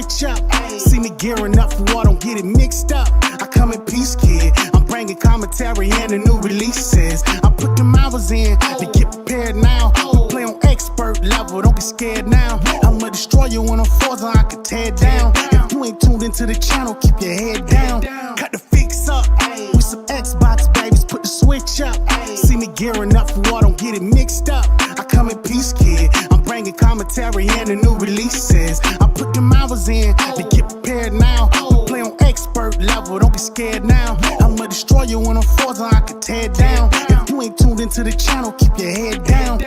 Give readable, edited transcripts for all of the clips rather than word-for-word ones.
switch up. See me gearing up for war, don't get it mixed up. I come in peace, kid. I'm bringing commentary and the new releases. I put them hours in to get prepared now. We play on expert level, don't get scared now. I'ma destroy you when I'm Forza, I can tear down. If you ain't tuned into the channel, keep your head down. Cut the fix up with some Xbox babies, put the switch up. See me gearing up for war, don't get it mixed up. I come in peace, kid. I'm bringing commentary and the new releases. I put them hours in to get prepared now. We play on expert level, don't get scared now. I'ma destroy you when I'm Forza, I can tear down. If you ain't tuned into the channel, keep your head down.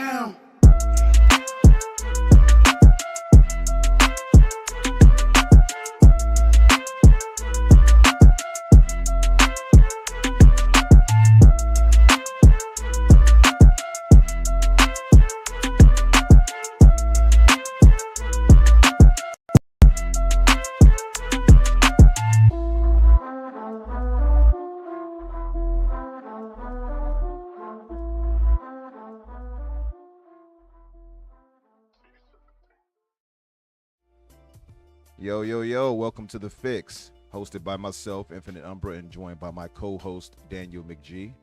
Yo, yo, yo, welcome to The Fix, hosted by myself, Infinite Umbra, and joined by my co-host, Daniel McG.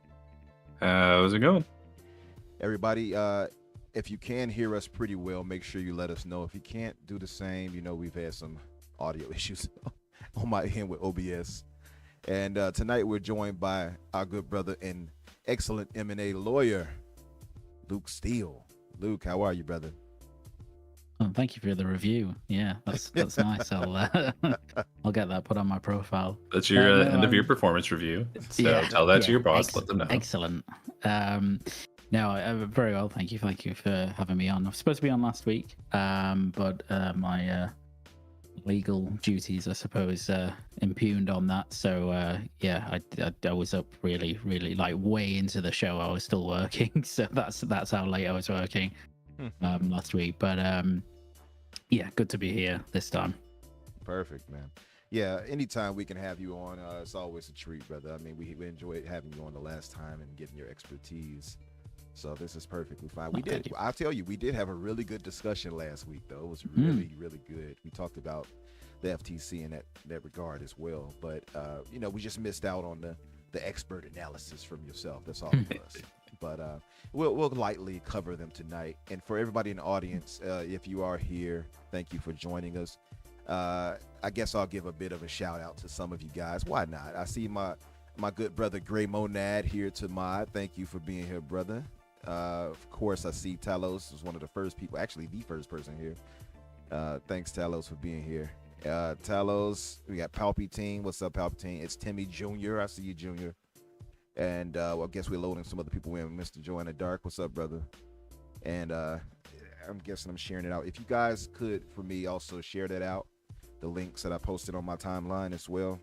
How's it going? Everybody, if you can hear us pretty well, make sure you let us know. If you can't do the same, you know we've had some audio issues on my end with OBS. And tonight we're joined by our good brother and excellent M&A lawyer, Luke Steele. Luke, how are you, brother? Oh, thank you for the review. Yeah, that's nice. I'll get that put on my profile. That's your end of your performance review. So yeah, tell that to your boss. Let them know. Excellent. No, very well. Thank you. Thank you for having me on. I was supposed to be on last week, but my legal duties, I suppose, impugned on that. So yeah, I was up really like way into the show. I was still working, so that's how late I was working. Last week, but yeah, good to be here this time. Perfect, man. Yeah, anytime we can have you on, it's always a treat, brother. I mean, we enjoyed having you on the last time and getting your expertise, so this is perfectly fine. I'll tell you, we did have a really good discussion last week, though. It was really good. We talked about the FTC in that regard as well, but you know, we just missed out on the expert analysis from yourself. That's all it was. But we'll lightly cover them tonight. And for everybody in the audience, if you are here, thank you for joining us. I guess I'll give a bit of a shout out to some of you guys. Why not? I see my good brother Gray Monad here to mod. Thank you for being here, brother. Of course, I see Talos was one of the first people, actually the first person here. Thanks, Talos, for being here. Talos, we got Palpatine. What's up, Palpatine? It's Timmy Jr. I see you, Jr. And well, I guess we're loading some other people in. Mr. Joe in the Dark, what's up, brother? And I'm guessing I'm sharing it out. If you guys could, for me, also share that out, the links that I posted on my timeline as well.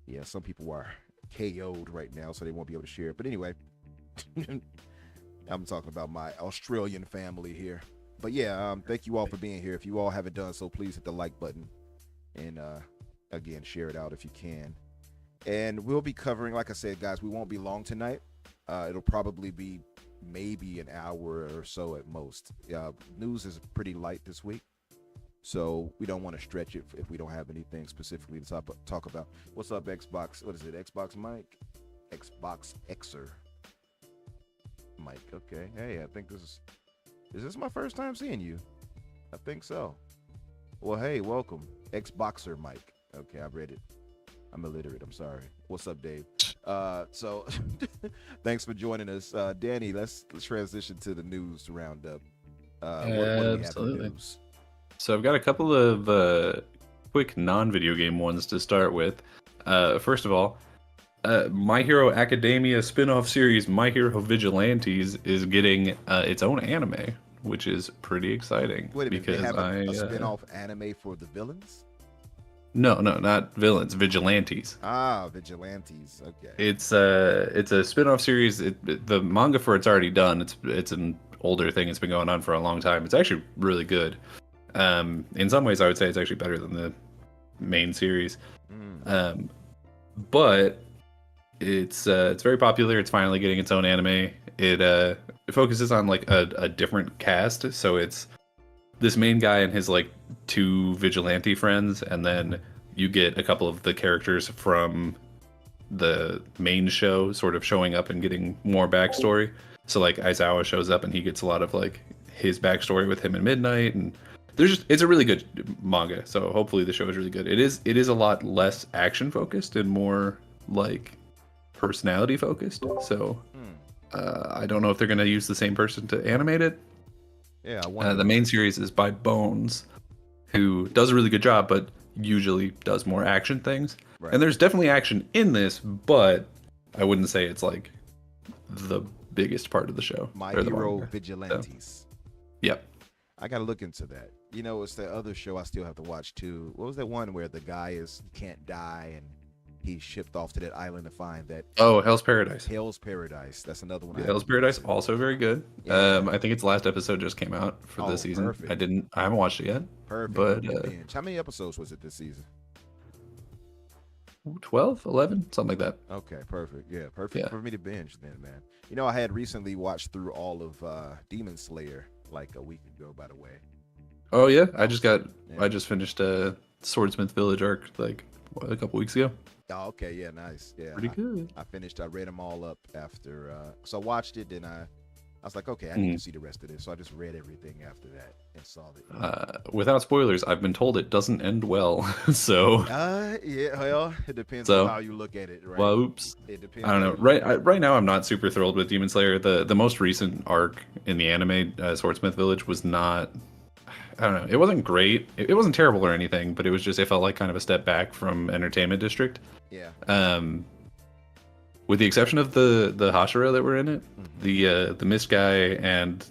Yeah, some people are KO'd right now, so they won't be able to share it. But anyway, I'm talking about my Australian family here. But yeah, thank you all for being here. If you all haven't done so, please hit the like button. And again, share it out if you can. And we'll be covering, like I said, guys, we won't be long tonight. It'll probably be maybe an hour or so at most. News is pretty light this week, so we don't want to stretch it if we don't have anything specifically to talk about. What's up, Xbox? What is it, Xbox Mike? Xbox Xer Mike. Okay. Hey, I think is this my first time seeing you? I think so. Well, hey, welcome. Xboxer Mike. Okay, I read it. I'm illiterate. I'm sorry. What's up, Dave? So thanks for joining us. Danny, let's transition to the news roundup. What do we have in the news? So I've got a couple of quick non-video game ones to start with. First of all, My Hero Academia spin-off series My Hero Vigilantes is getting its own anime, which is pretty exciting. Wait a minute, they have a spin-off anime for the villains? No, not villains, vigilantes. Ah, vigilantes. Okay. It's a spin-off series. The manga for it's already done. It's an older thing. It's been going on for a long time. It's actually really good. In some ways, I would say it's actually better than the main series. But it's very popular. It's finally getting its own anime. It focuses on like a different cast. So it's this main guy and his like 2 vigilante friends, and then you get a couple of the characters from the main show sort of showing up and getting more backstory. So like Aizawa shows up and he gets a lot of like his backstory with him in Midnight, and it's a really good manga. So hopefully the show is really good. It is a lot less action focused and more like personality focused. So I don't know if they're gonna use the same person to animate it. Yeah, I wonder. The main series is by Bones, who does a really good job, but usually does more action things. Right. And there's definitely action in this, but I wouldn't say it's like the biggest part of the show. My Hero Vigilantes. So, yep. I gotta look into that. You know, it's the other show I still have to watch too. What was that one where the guy can't die and he's shipped off to that island to find that? Oh, Hell's Paradise. Hell's Paradise. That's another one. Yeah, Hell's Paradise also very good. Yeah. I think its last episode just came out for this season. Perfect. I haven't watched it yet. Perfect. But how many episodes was it this season? 12, 11, something like that. Okay, perfect. Yeah, perfect for me to binge then, man. You know, I had recently watched through all of Demon Slayer like a week ago, by the way. Oh yeah, I just finished Swordsmith Village arc like a couple weeks ago. Oh, okay, yeah, nice. Yeah, pretty good. I read them all up after. So I watched it, then I was like, okay, I need to see the rest of this. So I just read everything after that and saw it. Without spoilers, I've been told it doesn't end well. So. Yeah, well, it depends on how you look at it, right? Well, oops. It depends. I don't know. Right now, I'm not super thrilled with Demon Slayer. The most recent arc in the anime, Swordsmith Village, was not. I don't know. It wasn't great. It wasn't terrible or anything, but it felt like kind of a step back from Entertainment District. Yeah. With the exception of the Hashira that were in it, the Mist guy and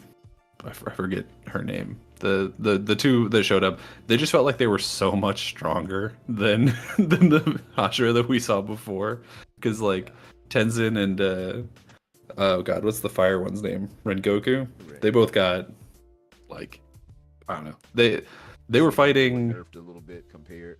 I forget her name. The 2 that showed up, they just felt like they were so much stronger than the Hashira that we saw before. Because like Tenzin and oh god, what's the fire one's name? Rengoku. Right. They both got like I don't know. They were fighting nerfed a little bit compared.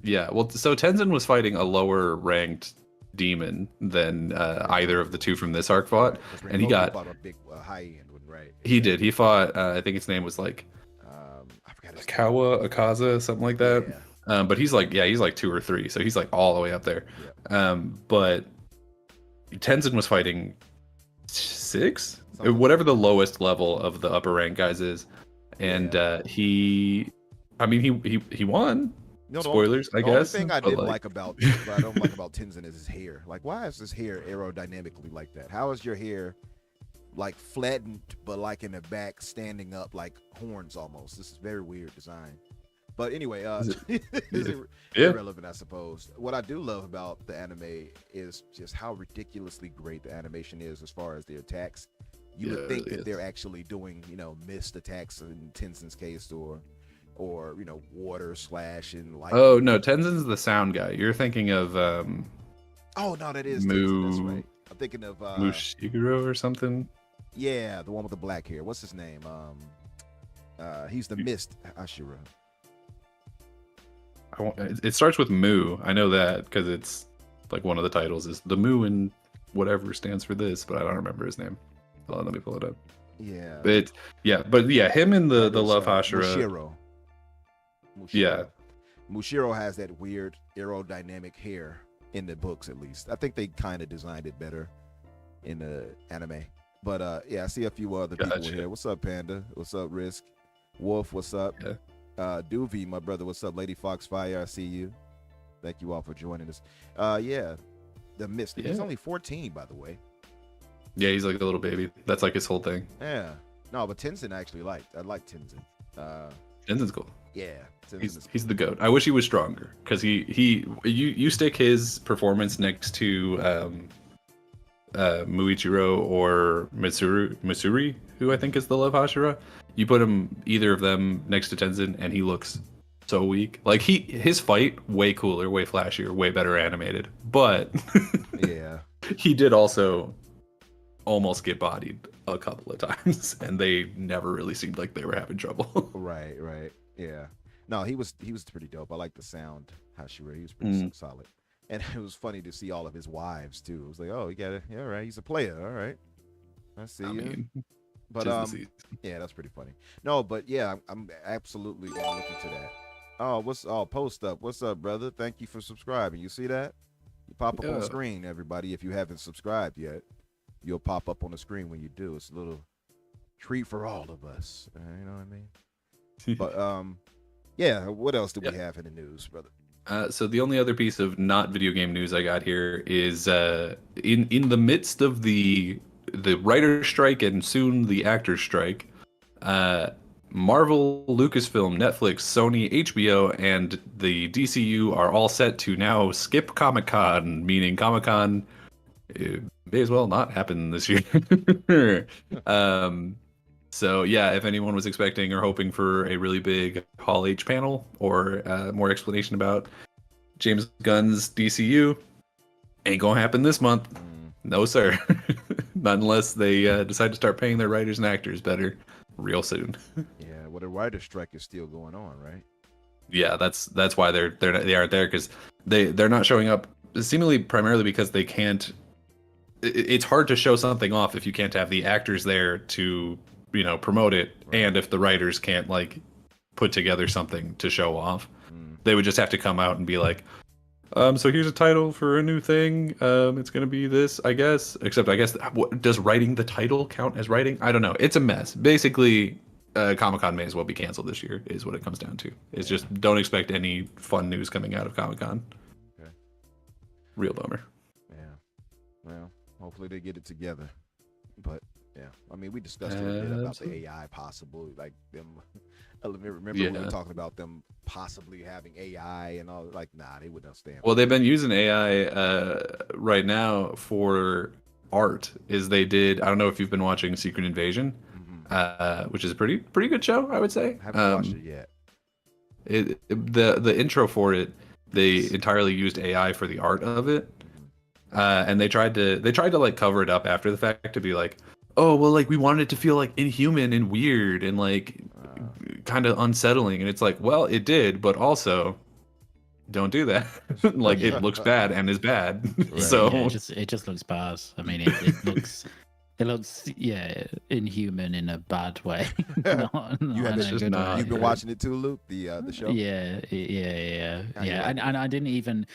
Yeah, well, so Tenzin was fighting a lower ranked demon than either of the 2 from this arc fought, right, and he got a big high end one, right? He did. He fought. I think his name was like I forgot his Akaza, something like that. Yeah. But he's like 2 or 3, so he's like all the way up there. Yeah. But Tenzin was fighting 6, whatever the lowest level of the upper rank guys is, and he won. No, spoilers, I guess. The only thing I didn't like about Tenzin is his hair. Like, why is his hair aerodynamically like that? How is your hair like flattened, but like in the back, standing up like horns almost? This is very weird design. But anyway, irrelevant, I suppose. What I do love about the anime is just how ridiculously great the animation is as far as the attacks. You would think that they're actually doing, missed attacks in Tenzin's case, or water slash and like. Oh no, Tenzin's the sound guy. You're thinking of oh no, that is Tenzin, that's right. I'm thinking of Mushiguro or something. Yeah, the one with the black hair. What's his name? He's the Mist Ashura. It starts with Mu. I know that because it's like one of the titles is the Mu and whatever stands for this, but I don't remember his name. Hold on, let me pull it up. Yeah. But him and the Love Hashira. Mushiro. Yeah. Mushiro has that weird aerodynamic hair in the books, at least. I think they kind of designed it better in the anime. But I see a few other people here. What's up, Panda? What's up, Risk? Wolf, what's up? Yeah. Doovie, my brother, what's up? Lady Foxfire, I see you. Thank you all for joining us. The Mist. He's only 14, by the way. Yeah, he's like a little baby. That's like his whole thing. Yeah. No, but Tenzin I like Tenzin. Tenzin's cool. Yeah. He's the GOAT. I wish he was stronger because you stick his performance next to Muichiro or Mitsuri, who I think is the Love Hashira. You put either of them next to Tenzin and he looks so weak. Like his fight way cooler, way flashier, way better animated. But yeah. He did also almost get bodied a couple of times and they never really seemed like they were having trouble. Right. Yeah. No, he was pretty dope. I like the sound Hashira. He was pretty solid. And it was funny to see all of his wives too. It was like, oh, he got it. Yeah, all right. He's a player. All right. I see you. But Tis the season. yeah, that's pretty funny. No, but yeah, I'm absolutely gonna look into that. Oh, post up? What's up, brother? Thank you for subscribing. You see that? You pop up on the Yeah. screen, everybody. If you haven't subscribed yet, you'll pop up on the screen when you do. It's a little treat for all of us. You know what I mean? But yeah. What else do we have in the news, brother? So the only other piece of not video game news I got here is in the midst of the writer strike and soon the actor strike, Marvel, Lucasfilm, Netflix, Sony, HBO, and the DCU are all set to now skip Comic-Con, meaning Comic-Con may as well not happen this year. So yeah, if anyone was expecting or hoping for a really big Hall H panel or more explanation about James Gunn's DCU, ain't gonna happen this month. No, sir. Not unless they decide to start paying their writers and actors better real soon. Yeah, well, the writer's strike is still going on, right? Yeah, that's why they aren't there, because they're not showing up seemingly primarily because they can't. It's hard to show something off if you can't have the actors there to promote it, Right. and if the writers can't like put together something to show off. They would just have to come out and be like, so here's a title for a new thing. It's gonna be this, I guess. Except I guess, does writing the title count as writing? I don't know. It's a mess. Basically, Comic-Con may as well be canceled this year, is what it comes down to. It's just don't expect any fun news coming out of Comic-Con. Okay. Real bummer. Yeah. Well, hopefully they get it together. But yeah, I mean, we discussed a little bit about the AI possible, like them. Remember we were talking about them possibly having AI and all. Like, nah, they wouldn't stand. Well, they've been using AI right now for art. They did. I don't know if you've been watching Secret Invasion, which is a pretty good show, I would say. I haven't watched it yet. The intro for it, they entirely used AI for the art of it, and they tried to like cover it up after the fact to be like, oh well, like we wanted it to feel like inhuman and weird and like kind of unsettling, and it's like, well, it did, but also don't do that. Like it looks bad and is bad. Right. So yeah, it just looks bad. I mean, it looks inhuman in a bad way. You've been watching it too, Luke, the show. Yeah. And I didn't even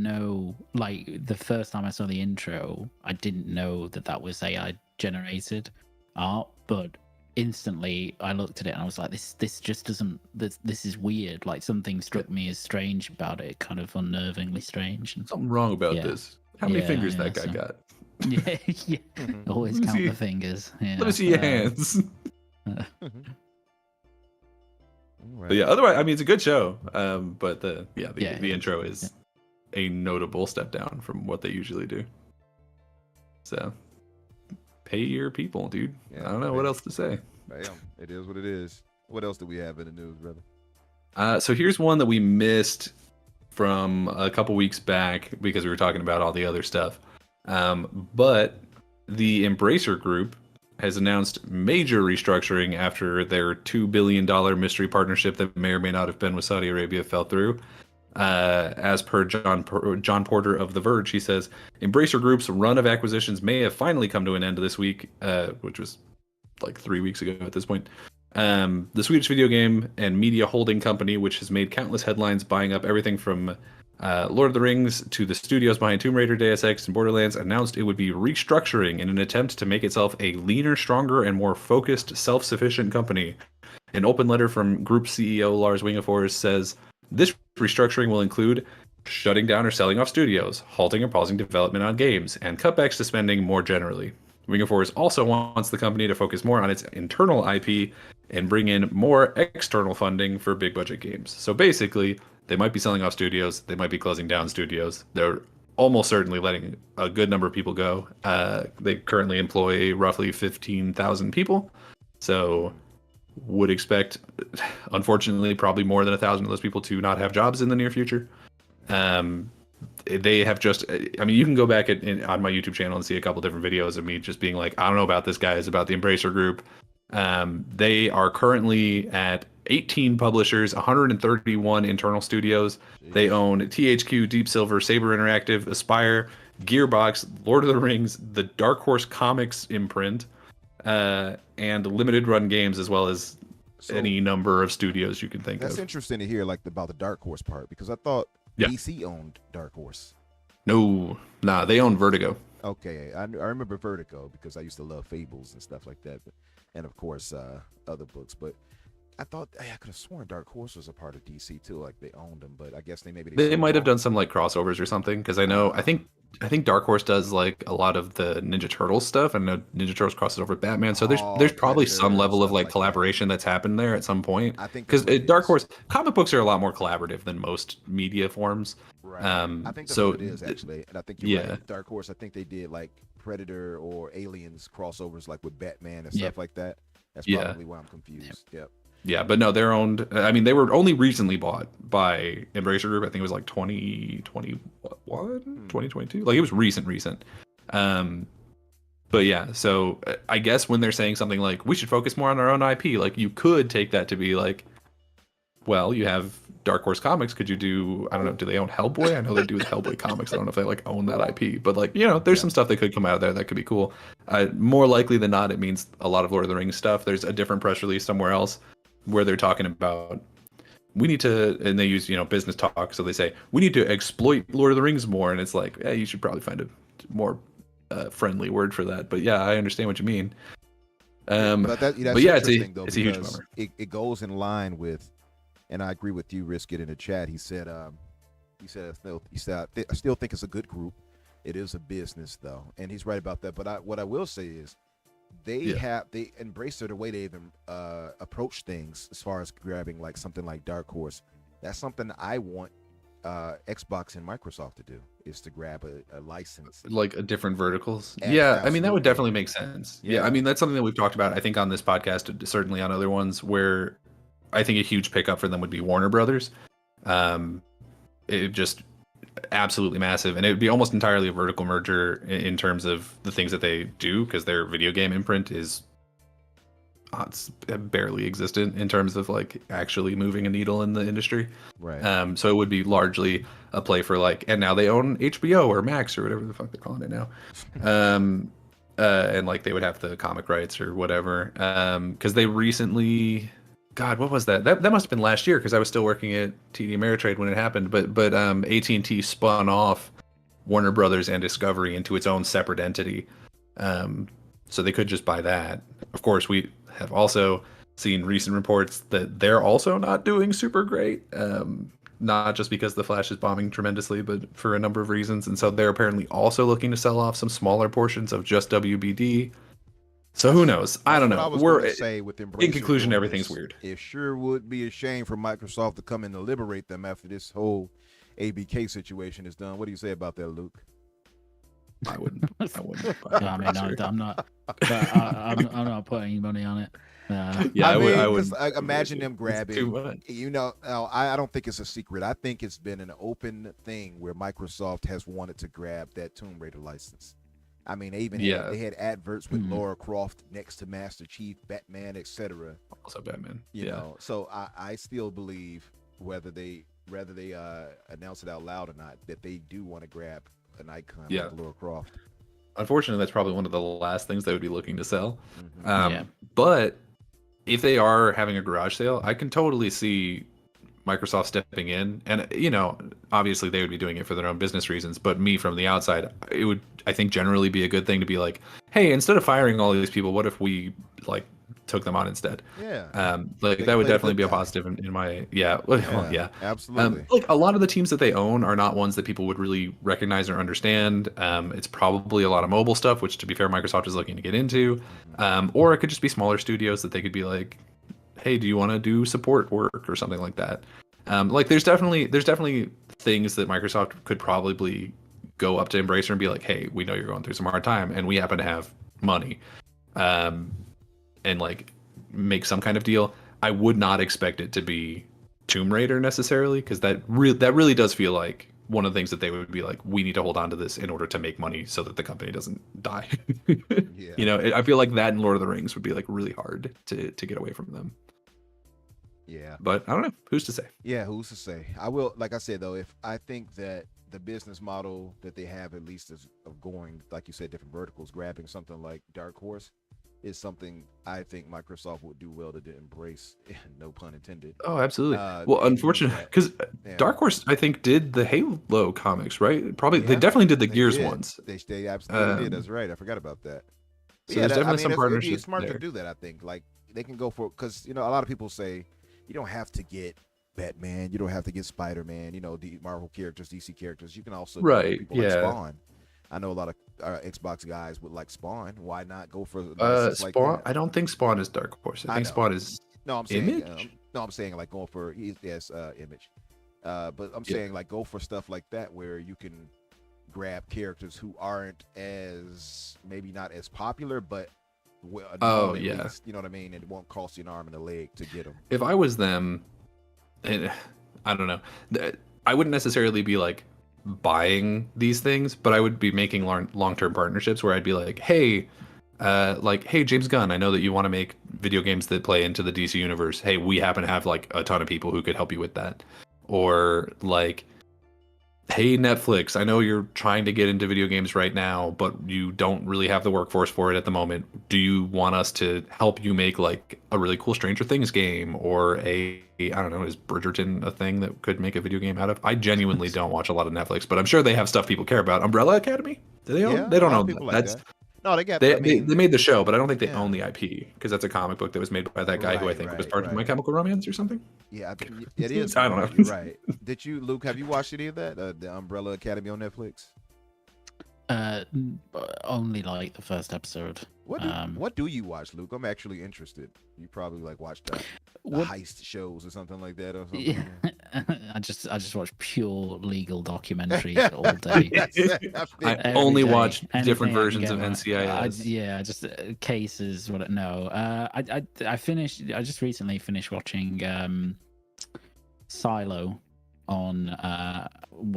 know, like, the first time I saw the intro, I didn't know that was AI generated art, but instantly I looked at it and I was like, this just doesn't, this is weird. Like, something struck me as strange about it, kind of unnervingly strange. And something wrong about this. How many fingers that guy got? Yeah. Always count the fingers. Yeah. Let me see your hands. Right. But yeah, otherwise, I mean, it's a good show. But the intro is a notable step down from what they usually do. So pay your people, dude. Yeah, I don't know what else to say. Damn, it is what it is. What else do we have in the news, brother? So here's one that we missed from a couple weeks back because we were talking about all the other stuff. But the Embracer Group has announced major restructuring after their $2 billion mystery partnership that may or may not have been with Saudi Arabia fell through. As per John Porter of The Verge, he says, Embracer Group's run of acquisitions may have finally come to an end this week, which was like 3 weeks ago at this point. The Swedish video game and media holding company, which has made countless headlines buying up everything from Lord of the Rings to the studios behind Tomb Raider, Deus Ex, and Borderlands, announced it would be restructuring in an attempt to make itself a leaner, stronger, and more focused, self-sufficient company. An open letter from Group CEO Lars Wingefors says, this restructuring will include shutting down or selling off studios, halting or pausing development on games, and cutbacks to spending more generally. Wingefors also wants the company to focus more on its internal IP and bring in more external funding for big budget games. So basically, they might be selling off studios, they might be closing down studios. They're almost certainly letting a good number of people go. They currently employ roughly 15,000 people. So would expect, unfortunately, probably more than 1,000 of those people to not have jobs in the near future. They have just, I mean, you can go back on my YouTube channel and see a couple different videos of me just being like, I don't know about this, guys, about the Embracer Group. They are currently at 18 publishers, 131 internal studios. Jeez. They own THQ, Deep Silver, Saber Interactive, Aspire, Gearbox, Lord of the Rings, the Dark Horse Comics imprint, and limited run games, as well as So any number of studios you can think that's of. interesting to hear, like about the Dark Horse part, because I thought Yeah. DC owned Dark Horse. No, nah, they own Vertigo. Okay, I remember Vertigo because I used to love Fables and stuff like that, and of course other books. But I thought I could have sworn Dark Horse was a part of DC too, like they owned them. But I guess they They sold might have them done some like crossovers or something, because I think Dark Horse does like a lot of the Ninja Turtles stuff, and Ninja Turtles crosses over with Batman. So there's probably Predator some and level of stuff like like that. collaboration that's happened there at some point. I think because that's what it Dark is. Horse comic books are a lot more collaborative than most media forms. Right. I think that's so what it is actually, and I think you're yeah. right. Dark Horse, I think they did like Predator or Aliens crossovers, like with Batman and stuff like that. That's Yeah. probably why I'm confused. Yep. Yeah, but no, they're owned. I mean, they were only recently bought by Embracer Group. I think it was like 2021, 2022. Like it was recent. But yeah, so I guess when they're saying something like we should focus more on our own IP, like you could take that to be like, well, you have Dark Horse Comics. Could you do? I don't know. Do they own Hellboy? I know they do the Hellboy comics. I don't know if they like own that IP, but like there's some stuff that could come out of there that could be cool. More likely than not, it means a lot of Lord of the Rings stuff. There's a different press release somewhere else where they're talking about we need to, and they use business talk, so they say we need to exploit Lord of the Rings more, and it's like, yeah, you should probably find a more friendly word for that. But yeah, I understand what you mean. But that's interesting, though, it's a huge because bummer. it goes in line with, and I agree with you, Riskit, in the chat. He said I still think it's a good group. It is a business though, and he's right about that. But what I will say is, they embrace the way they even approach things as far as grabbing like something like Dark Horse. That's something I want Xbox and Microsoft to do, is to grab a license, like a different verticals. Absolutely. Yeah, I mean that would definitely make sense. Yeah. I mean that's something that we've talked about, I think, on this podcast, certainly on other ones, where I think a huge pickup for them would be Warner Brothers. It just absolutely massive, and it would be almost entirely a vertical merger in terms of the things that they do, because their video game imprint is it's barely existent in terms of like actually moving a needle in the industry. right? So it would be largely a play for like, and now they own HBO or Max or whatever the fuck they're calling it now. And like they would have the comic rights or whatever. Because they recently, God, what was that? That must have been last year, because I was still working at TD Ameritrade when it happened. But AT&T spun off Warner Brothers and Discovery into its own separate entity. So they could just buy that. Of course, we have also seen recent reports that they're also not doing super great. Not just because The Flash is bombing tremendously, but for a number of reasons. And so they're apparently also looking to sell off some smaller portions of just WBD. So who knows? I don't know. We're say with in conclusion, everything's weird. It sure would be a shame for Microsoft to come in to liberate them after this whole ABK situation is done. What do you say about that, Luke? I wouldn't. I mean, I'm not. I'm not putting money on it. Yeah, I would. Imagine them grabbing. Too much. I don't think it's a secret. I think it's been an open thing where Microsoft has wanted to grab that Tomb Raider license. I mean, they had adverts with Lara Croft next to Master Chief, Batman, etc. Also Batman. You know, so I still believe whether they announce it out loud or not, that they do want to grab an icon like Lara Croft. Unfortunately, that's probably one of the last things they would be looking to sell. Mm-hmm. But if they are having a garage sale, I can totally see Microsoft stepping in, and obviously they would be doing it for their own business reasons, but me from the outside, it would, I think, generally be a good thing to be like, hey, instead of firing all these people, what if we like took them on instead? That would definitely be a positive in my absolutely. Like a lot of the teams that they own are not ones that people would really recognize or understand. It's probably a lot of mobile stuff, which, to be fair, Microsoft is looking to get into, or it could just be smaller studios that they could be like, hey, do you want to do support work or something like that? Like there's definitely things that Microsoft could probably go up to Embracer and be like, hey, we know you're going through some hard time and we happen to have money, and like make some kind of deal. I would not expect it to be Tomb Raider necessarily, because that really does feel like one of the things that they would be like, we need to hold on to this in order to make money so that the company doesn't die. I feel like that in Lord of the Rings would be like really hard to get away from them. Yeah. But I don't know. Who's to say? Yeah, who's to say? I will, like I said, though, if I think that the business model that they have, at least, is of going, like you said, different verticals, grabbing something like Dark Horse, is something I think Microsoft would do well to embrace. No pun intended. Oh, absolutely. Well, And use unfortunately, that. because Yeah. Dark Horse, I think, did the Halo comics, right? Probably, they Yeah, definitely did the they Gears did. ones. They absolutely did. Um, That's right. I forgot about that. But So yeah, there's definitely some it'd be partnerships smart to there. do that. I think like they can go for because a lot of people say you don't have to get Batman, you don't have to get Spider-Man, the Marvel characters, DC characters. You can also go for Right, people like yeah. Spawn. I know a lot of Xbox guys would like Spawn. Why not go for license like Spawn. that? I don't think Spawn is Dark Horse. I think know. Spawn is No, I'm saying Image. I'm saying like going for Image. But I'm Yeah. saying like go for stuff like that where you can grab characters who aren't as maybe not as popular, but Oh, known at yeah. least, you know what I mean, and it won't cost you an arm and a leg to get them. If I was them, and I don't know, I wouldn't necessarily be like buying these things, but I would be making long-term partnerships where I'd be like, hey, hey, James Gunn, I know that you want to make video games that play into the DC universe. Hey, we happen to have like a ton of people who could help you with that. Or like, hey, Netflix, I know you're trying to get into video games right now, but you don't really have the workforce for it at the moment. Do you want us to help you make like a really cool Stranger Things game or I don't know, is Bridgerton a thing that could make a video game out of? I genuinely don't watch a lot of Netflix, but I'm sure they have stuff people care about. Umbrella Academy? Do they own? Yeah, They don't a lot own of people that. like That's that. No, they got. they, I mean, they made the show, but I don't think they Yeah. own the IP because that's a comic book that was made by that guy who I think was part of My right. Chemical Romance or something. Yeah, it is. I don't know. You're right. Did you, Luke? Have you watched any of that? The Umbrella Academy on Netflix. Only like the first episode. What do you watch, Luke? I'm actually interested. You probably like watch the What- heist shows or something like that, or something. Yeah. I just watch pure legal documentaries all day. I Every only day. watch Anything different I can versions get of my- NCIS. just cases. What? No. I finished. I just recently finished watching Silo on the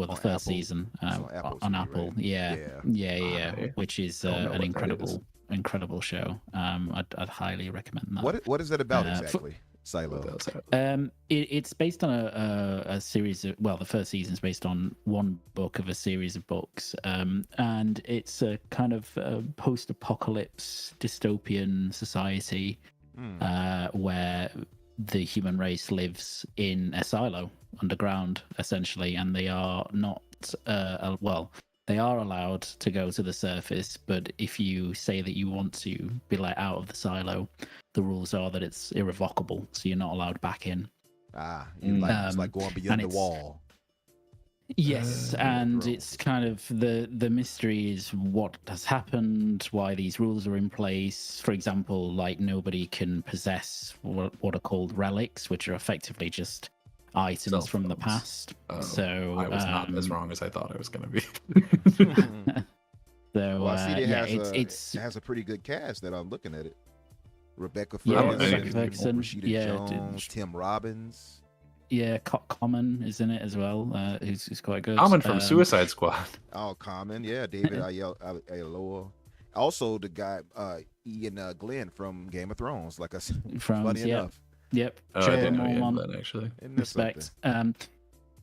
On first Apple? season It's on Apple on TV, Apple. right? Yeah, I which is don't know what an that is. incredible show. I'd highly recommend that. What is it about for- exactly? Silo. It's based on a series of, well, the first season is based on one book of a series of books, and it's a kind of post-apocalypse dystopian society where the human race lives in a silo underground, essentially, and they are not they are allowed to go to the surface, but if you say that you want to be let out of the silo, the rules are that it's irrevocable, so you're not allowed back in. It's like going beyond the it's- wall. Yes, and bro. it's kind of the mystery is what has happened, why these rules are in place. For example, like nobody can possess what are called relics, which are effectively just items Cell from the phones. past. Oh, So I was not as wrong as I thought I was going to be. So Well, I see it's it has a pretty good cast that I'm looking at it. Rebecca Yeah, Ferguson, Rebecca Ferguson, Rashida yeah, Jones, Tim Robbins. Common is in it as well, who's quite good. Common from Suicide Squad. All common, yeah. David Ayelowo. Also, the guy Ian Glenn from Game of Thrones. Like I said, From funny yeah, enough. yep. Oh, I Trevor didn't know you had Mormont. that actually. Isn't that Respect. something?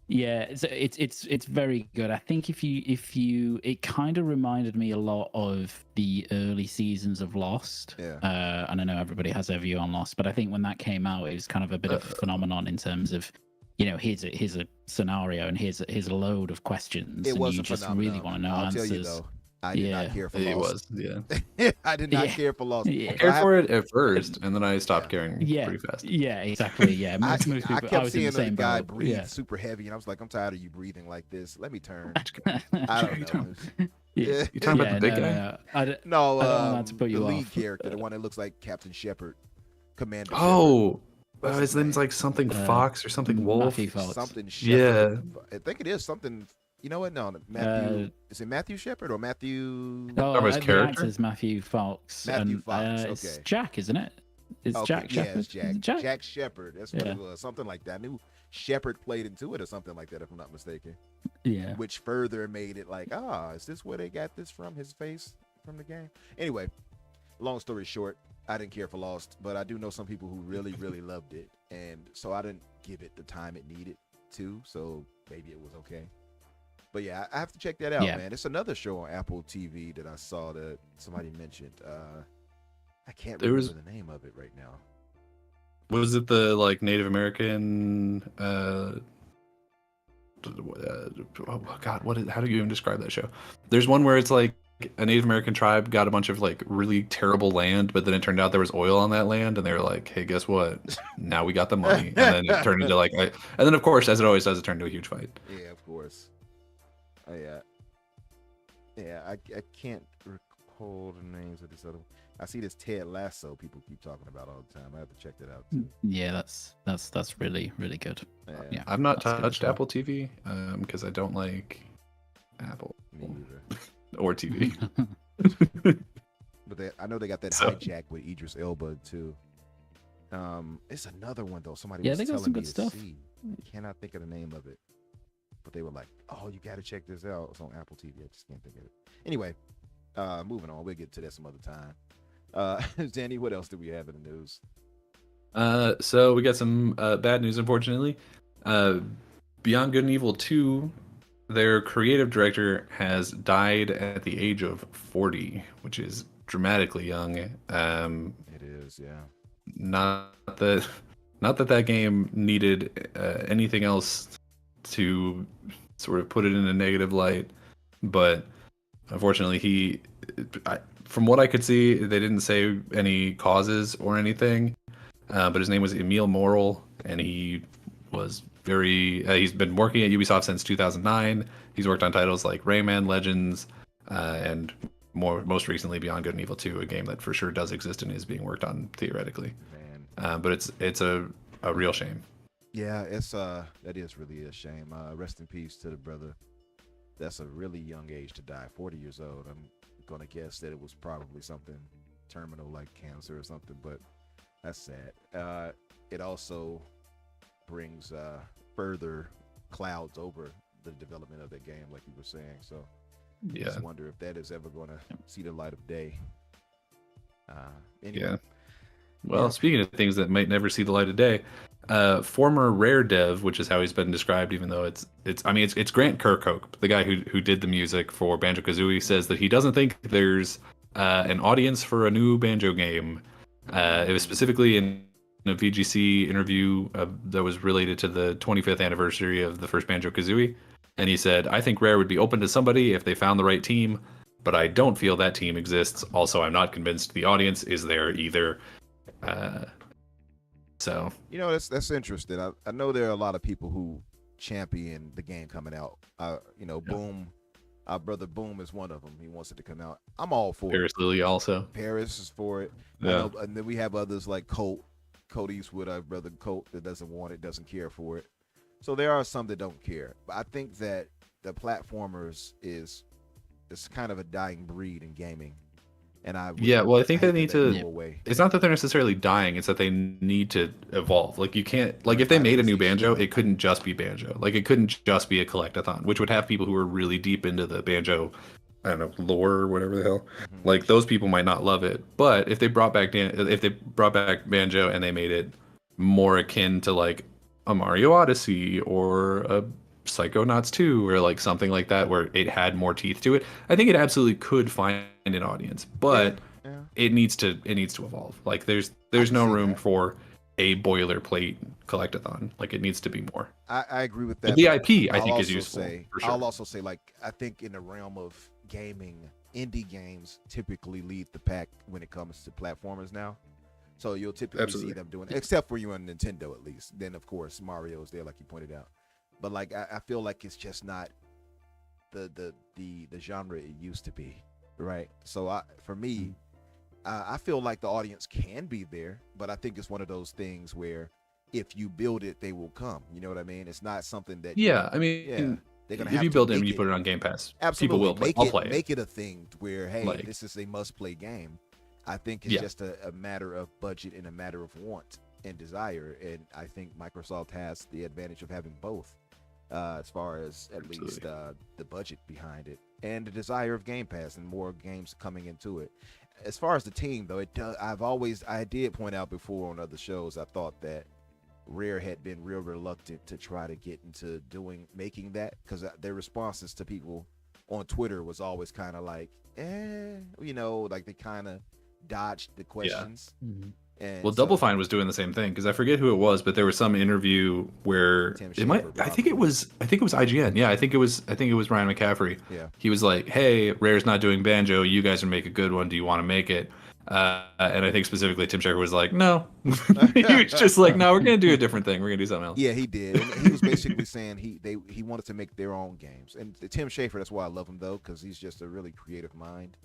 Yeah, it's very good. I think if you it kind of reminded me a lot of the early seasons of Lost. Yeah. And I know everybody has their view on Lost, but I think when that came out, it was kind of a bit of a phenomenon in terms of, here's a scenario and here's a load of questions, It and was you a just phenomenon. really want to know I'll answers. tell you though, I did not Yeah. care for It Lost. was, yeah. I did not Yeah. care for Lost. Yeah. I cared for it at first, and then I stopped Yeah. caring Yeah, pretty fast. yeah, exactly. Yeah, I most people. kept I was in seeing the same the guy boat. breathe Yeah. super heavy, and I was like, I'm tired of you breathing like this. Let me turn. Are I you don't know. talking- Yeah. You talking about the big guy? No, No, I don't want to put the you lead off. character, the one that looks like Captain Shepard, Commander. Oh, What's his his name's name? like something Fox or something Wolf. Matthew Fox. Something Shepard. Yeah. I think it is something. You know what? No, Matthew. Is it Matthew Shepard or Matthew? Oh, Of his the character? actor's Matthew Fox. Matthew and, Fox, It's okay. Jack, isn't it? It's Okay, Jack yeah, Shepard. it's Is it Jack. Jack Shepard. That's what Yeah. it was. Something like that. I knew Shepard played into it or something like that, if I'm not mistaken. Yeah. Which further made it like, is this where they got this from? His face from the game? Anyway, long story short, I didn't care for Lost, but I do know some people who really, really loved it. And so I didn't give it the time it needed to. So maybe it was okay. But yeah, I have to check that out, Yeah. man. It's another show on Apple TV that I saw that somebody mentioned. I can't There remember was- the name of it right now. Was it the like Native American? Oh God, how do you even describe that show? There's one where it's like a Native American tribe got a bunch of like really terrible land, but then it turned out there was oil on that land, and they were like, "Hey, guess what? Now we got the money." And then it turned into like, and then of course, as it always does, it turned into a huge fight. Yeah, of course. Oh, yeah. Yeah, I can't recall the names of this other one. I see this Ted Lasso people keep talking about all the time. I have to check that out too. Yeah, that's really really good. Yeah, I've not that's good as touched well. Apple TV because I don't like Apple Me either. or TV. But I know they got that So- hijack with Idris Elba too. It's another one though. Somebody Yeah, was they got telling some me good to stuff. see. Cannot think of the name of it. But they were like, "Oh, you got to check this out. It's on Apple TV." I just can't think of it. Anyway, moving on. We'll get to that some other time. Danny, what else do we have in the news? So we got some bad news, unfortunately. Beyond Good and Evil 2, their creative director has died at the age of 40, which is dramatically young. It is, yeah. Not that game needed anything else to sort of put it in a negative light, but unfortunately from what I could see, they didn't say any causes or anything, but his name was Emile Morel, and he was he's been working at Ubisoft since 2009. He's worked on titles like Rayman Legends, and most recently Beyond Good and Evil 2, a game that for sure does exist and is being worked on theoretically. Man. But it's a real shame. Yeah, that is really a shame. Rest in peace to the brother. That's a really young age to die, 40 years old. I'm gonna guess that it was probably something terminal like cancer or something, but that's sad. It also brings further clouds over the development of that game, like you were saying. So I Yeah. just wonder if that is ever gonna see the light of day. Anyway. Yeah. Well, speaking of things that might never see the light of day, former Rare dev, which is how he's been described, even though it's Grant Kirkhope, the guy who did the music for BanjoKazooie, says that he doesn't think there's an audience for a new Banjo game. It was specifically in a VGC interview that was related to the 25th anniversary of the first BanjoKazooie, and he said, "I think Rare would be open to somebody if they found the right team, but I don't feel that team exists. Also, I'm not convinced the audience is there either." So that's interesting. I know there are a lot of people who champion the game coming out. Boom, our brother Boom is one of them. He wants it to come out. I'm all for Paris Lily also. Paris is for it. Yeah. And then we have others like Cody Eastwood, our brother Colt, that doesn't want it, doesn't care for it. So there are some that don't care. But I think that the platformers is kind of a dying breed in gaming. And I think they need to. go away. It's not that they're necessarily dying; it's that they need to evolve. Like you can't, like if they made a new Banjo, it couldn't just be Banjo. Like it couldn't just be a collectathon, which would have people who are really deep into the Banjo, I don't know, lore or whatever the hell. Mm-hmm. Like those people might not love it. But if they brought back Banjo and they made it more akin to like a Mario Odyssey or a Psychonauts 2 or like something like that, where it had more teeth to it, I think it absolutely could find an audience, but Yeah. it needs to evolve. Like there's no room for a boilerplate collectathon. Like it needs to be more. I agree with that. The IP I I'll think is also useful for sure. I'll also say, like, I think in the realm of gaming, indie games typically lead the pack when it comes to platformers now. So you'll typically Absolutely. see them doing it, except for you on Nintendo at least. Then of course Mario's there, like you pointed out. But like I feel like it's just not the genre it used to be, right? So for me, I feel like the audience can be there, but I think it's one of those things where if you build it, they will come. You know what I mean? It's not something that Yeah, I mean, they're gonna if have you to build it make and you put it on Game Pass, Absolutely. people will play. I'll play it. Make it a thing where, hey, Like- this is a must-play game. I think it's just a matter of budget and a matter of want and desire, and I think Microsoft has the advantage of having both, as far as at least the budget behind it and the desire of Game Pass and more games coming into it. As far as the team, though, I did point out before on other shows, I thought that Rare had been real reluctant to try to get into making that, because their responses to people on Twitter was always kind of like, like they kind of dodged the questions. Mhm. And Well, so, Double Fine was doing the same thing because I forget who it was, but there was some interview where Tim it might. Schafer, I think it was IGN. Yeah, I think it was Ryan McCaffrey. Yeah. He was like, "Hey, Rare's not doing Banjo. You guys are make a good one. Do you want to make it?" And I think specifically Tim Schafer was like, "No." He was just like, "No, we're gonna do a different thing. We're gonna do something else." Yeah, he did. And he was basically saying he wanted to make their own games. And Tim Schafer, that's why I love him though, because he's just a really creative mind.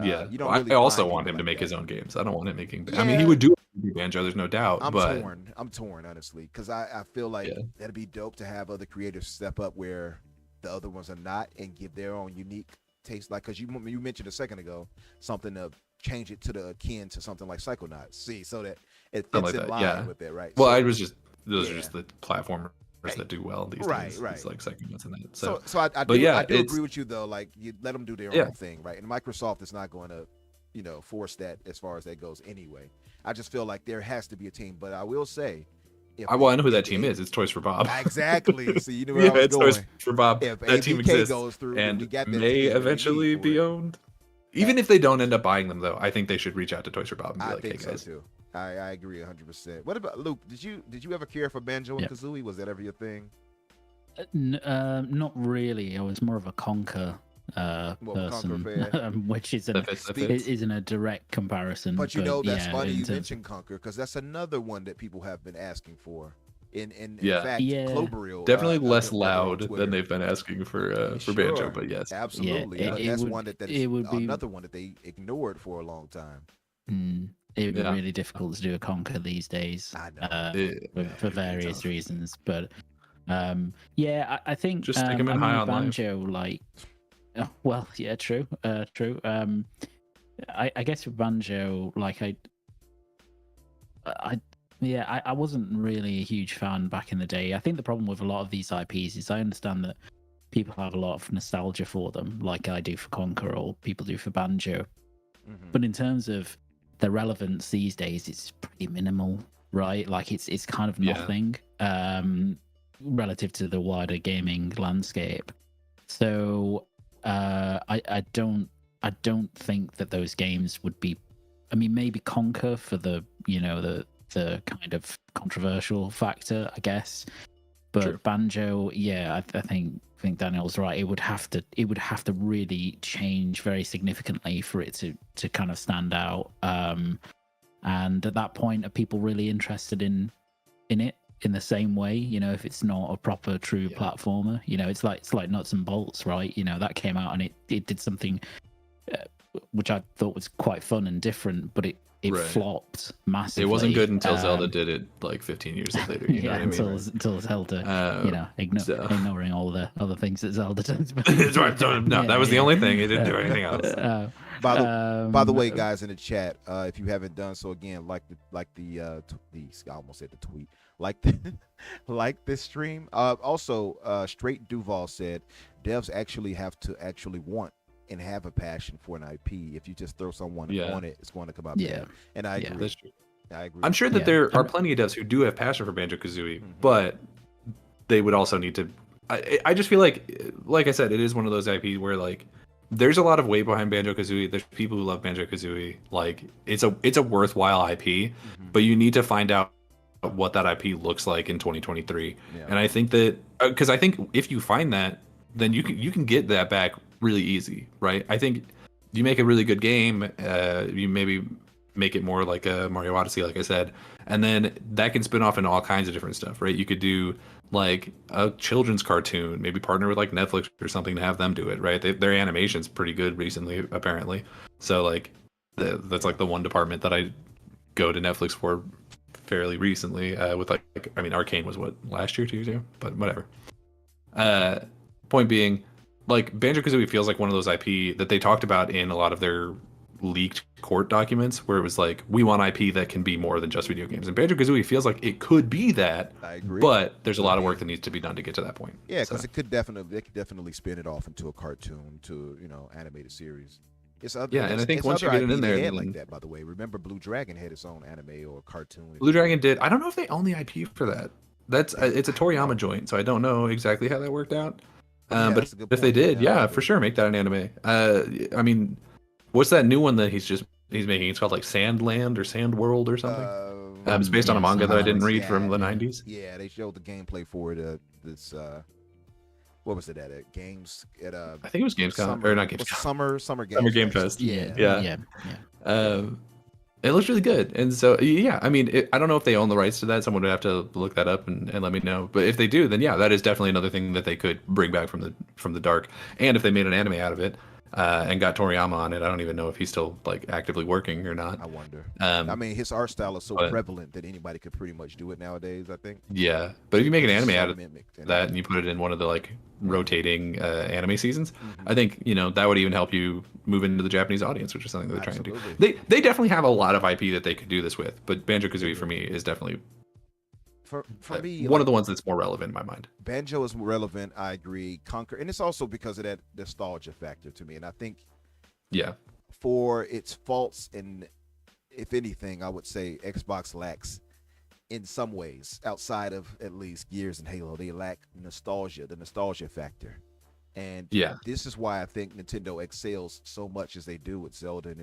Yeah, you don't I really also find want people him to like make that. his own games. I don't want him making. Yeah. I mean, he would do Banjo. There's no doubt. I'm but torn, honestly, because I feel like Yeah. that'd be dope to have other creators step up where the other ones are not and give their own unique taste. Like, because you mentioned a second ago something to change it to the akin to something like Psychonauts. See, so that it Something fits like in that, line yeah. with that, right? Well, So, I was just those Yeah. are just the platformers that do well these Right, days. right. It's like Psychonauts and that. so So, I but do, yeah, I do it's- agree with you though. Like, you let them do their Yeah. own thing, right? And Microsoft is not going to, force that as far as that goes anyway. I just feel like there has to be a team. But I will say, if I know who that if team A- is. It's Toys for Bob. Exactly. See, you knew where Yeah, I was it's Toys going. for Bob. If That team ABK exists goes through, then and we got that may team that we eventually need for be it. owned. Even if they don't end up buying them, though, I think they should reach out to Toys for Bob and be I like, "Hey think so guys, too. I agree 100%. What about Luke? Did you ever care for Banjo and Yeah. Kazooie? Was that ever your thing? Not really. I was more of a Conquer More of a Conquer person, fan. which isn't That fits. isn't a direct comparison. But that's yeah, funny in you terms- mentioned Conquer, because that's another one that people have been asking for. In Yeah. fact, Yeah. Cloveril definitely less whether on loud Twitter. than they've been asking for Sure. Banjo." But yes, Absolutely. Yeah, But it that's would- one that it would be- another one that they ignored for a long time. It would be Yeah. really difficult to do a Conquer these days. I know. For various reasons, but yeah, I think Just stick 'em in high on life. Banjo, like, well, yeah, true. I guess with Banjo, like, I wasn't really a huge fan back in the day. I think the problem with a lot of these IPs is I understand that people have a lot of nostalgia for them, like I do for Conquer or people do for Banjo. Mhm. But in terms of the relevance these days, it's pretty minimal, right? Like it's kind of Yeah. nothing relative to the wider gaming landscape. So I don't think that those games would be. I mean, maybe Conquer for the the kind of controversial factor, I guess. But True. Banjo, yeah, I think Daniel's right. It would have to really change very significantly for it to kind of stand out. And at that point, are people really interested in it in the same way? If it's not a proper true platformer, it's like Nuts and Bolts, right? That came out and it did something which I thought was quite fun and different, but it Right. flopped massively. it wasn't good until Zelda did it like 15 years later. You know what I mean? until Zelda, so- ignoring all the other things that Zelda does. That's right. So, no, Yeah, that was the yeah. only thing. It didn't do anything else. By the way, guys in the chat, if you haven't done so, again, like the I almost said the tweet, like this stream. Also, Straight Duval said devs actually have to want and have a passion for an IP. If you just throw someone on it, it's going to come out bad. And I agree. That's true. I agree. I'm sure that there are plenty of devs who do have passion for BanjoKazooie, but they would also need to. I just feel like I said, it is one of those IPs where like there's a lot of weight behind BanjoKazooie. There's people who love BanjoKazooie. Like it's a worthwhile IP, but you need to find out what that IP looks like in 2023. Yeah. And I think that because I think if you find that, then you can get that back really easy, right? I think you make a really good game. You maybe make it more like a Mario Odyssey, like I said, and then that can spin off into all kinds of different stuff, right? You could do like a children's cartoon, maybe partner with like Netflix or something to have them do it, right? Their animation's pretty good recently, apparently. So like that's like the one department that I go to Netflix for fairly recently. With I mean, Arcane was what, last year, 2 years ago, but whatever. Point being, like BanjoKazooie feels like one of those IP that they talked about in a lot of their leaked court documents, where it was like, we want IP that can be more than just video games. And BanjoKazooie feels like it could be that. I agree. But there's a lot of work that needs to be done to get to that point. Yeah, because So, they could definitely spin it off into a cartoon, to animated series. It's other, Yeah, and I think it's once you other get it in IP there, they had then- like that. By the way, remember Blue Dragon had its own anime or cartoon. Blue Dragon did. I don't know if they own the IP for that. That's it's a Toriyama joint, so I don't know exactly how that worked out. Yeah, But that's a good if they point. did, Yeah, yeah, I for agree. sure, make that an anime. I mean, what's that new one that he's just he's making. It's called like Sandland or Sand World or something. It's based on a yeah, manga that I didn't read yeah, from the 90s. Yeah, they showed the gameplay for it. This what was it at games at I think it was Gamescom or not Gamescom. Summer Game Fest. Yeah. Yeah. It looks really good, and so yeah, I mean, I don't know if they own the rights to that. Someone would have to look that up and let me know. But if they do, then yeah, that is definitely another thing that they could bring back from the dark. And if they made an anime out of it, and got Toriyama on it, I don't even know if he's still like actively working or not. I wonder. I mean, his art style is so but- prevalent that anybody could pretty much do it nowadays, I think. Yeah, but if you make an anime out of Mimicked and- that and you put it in one of the like rotating anime seasons, I think that would even help you move into the Japanese audience, which is something that they're trying to do. They definitely have a lot of IP that they could do this with, but BanjoKazooie for me is definitely for me one of the ones that's more relevant in my mind. Banjo is relevant, I agree. Conquer, and it's also because of that nostalgia factor to me, and I think Yeah, for its faults, and if anything, I would say Xbox lacks in some ways, outside of at least Gears and Halo, they lack nostalgia, the nostalgia factor. And yeah. this is why I think Nintendo excels so much as they do with Zelda and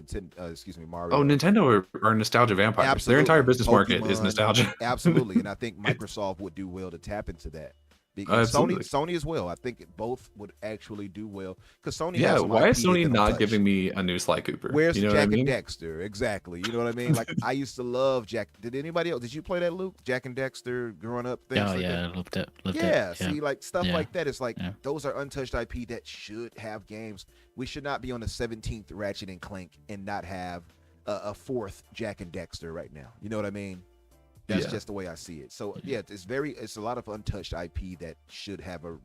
Mario. Oh, Nintendo are nostalgia vampires. Absolutely. Their entire business market is Pokemon, nostalgia. Absolutely, and I think Microsoft would do well to tap into that. Because Absolutely. Sony as well. I think both would actually do well because Sony. Yeah, has some why is IP that Sony they don't not touch. giving me a new Sly Cooper? Where's you know Jack what I mean? and Dexter? Exactly. You know what I mean? Like I used to love Jack. Did anybody else? Did you play that, Luke? Jack and Dexter growing up? Things Oh like yeah, that? I loved it. Loved Yeah. it. See, like stuff Yeah. like that. It's like Yeah. those are untouched IP that should have games. We should not be on the 17th Ratchet and Clank and not have a fourth Jack and Dexter right now. You know what I mean? That's Yeah. just the way I see it. So yeah, it's a lot of untouched IP that should have a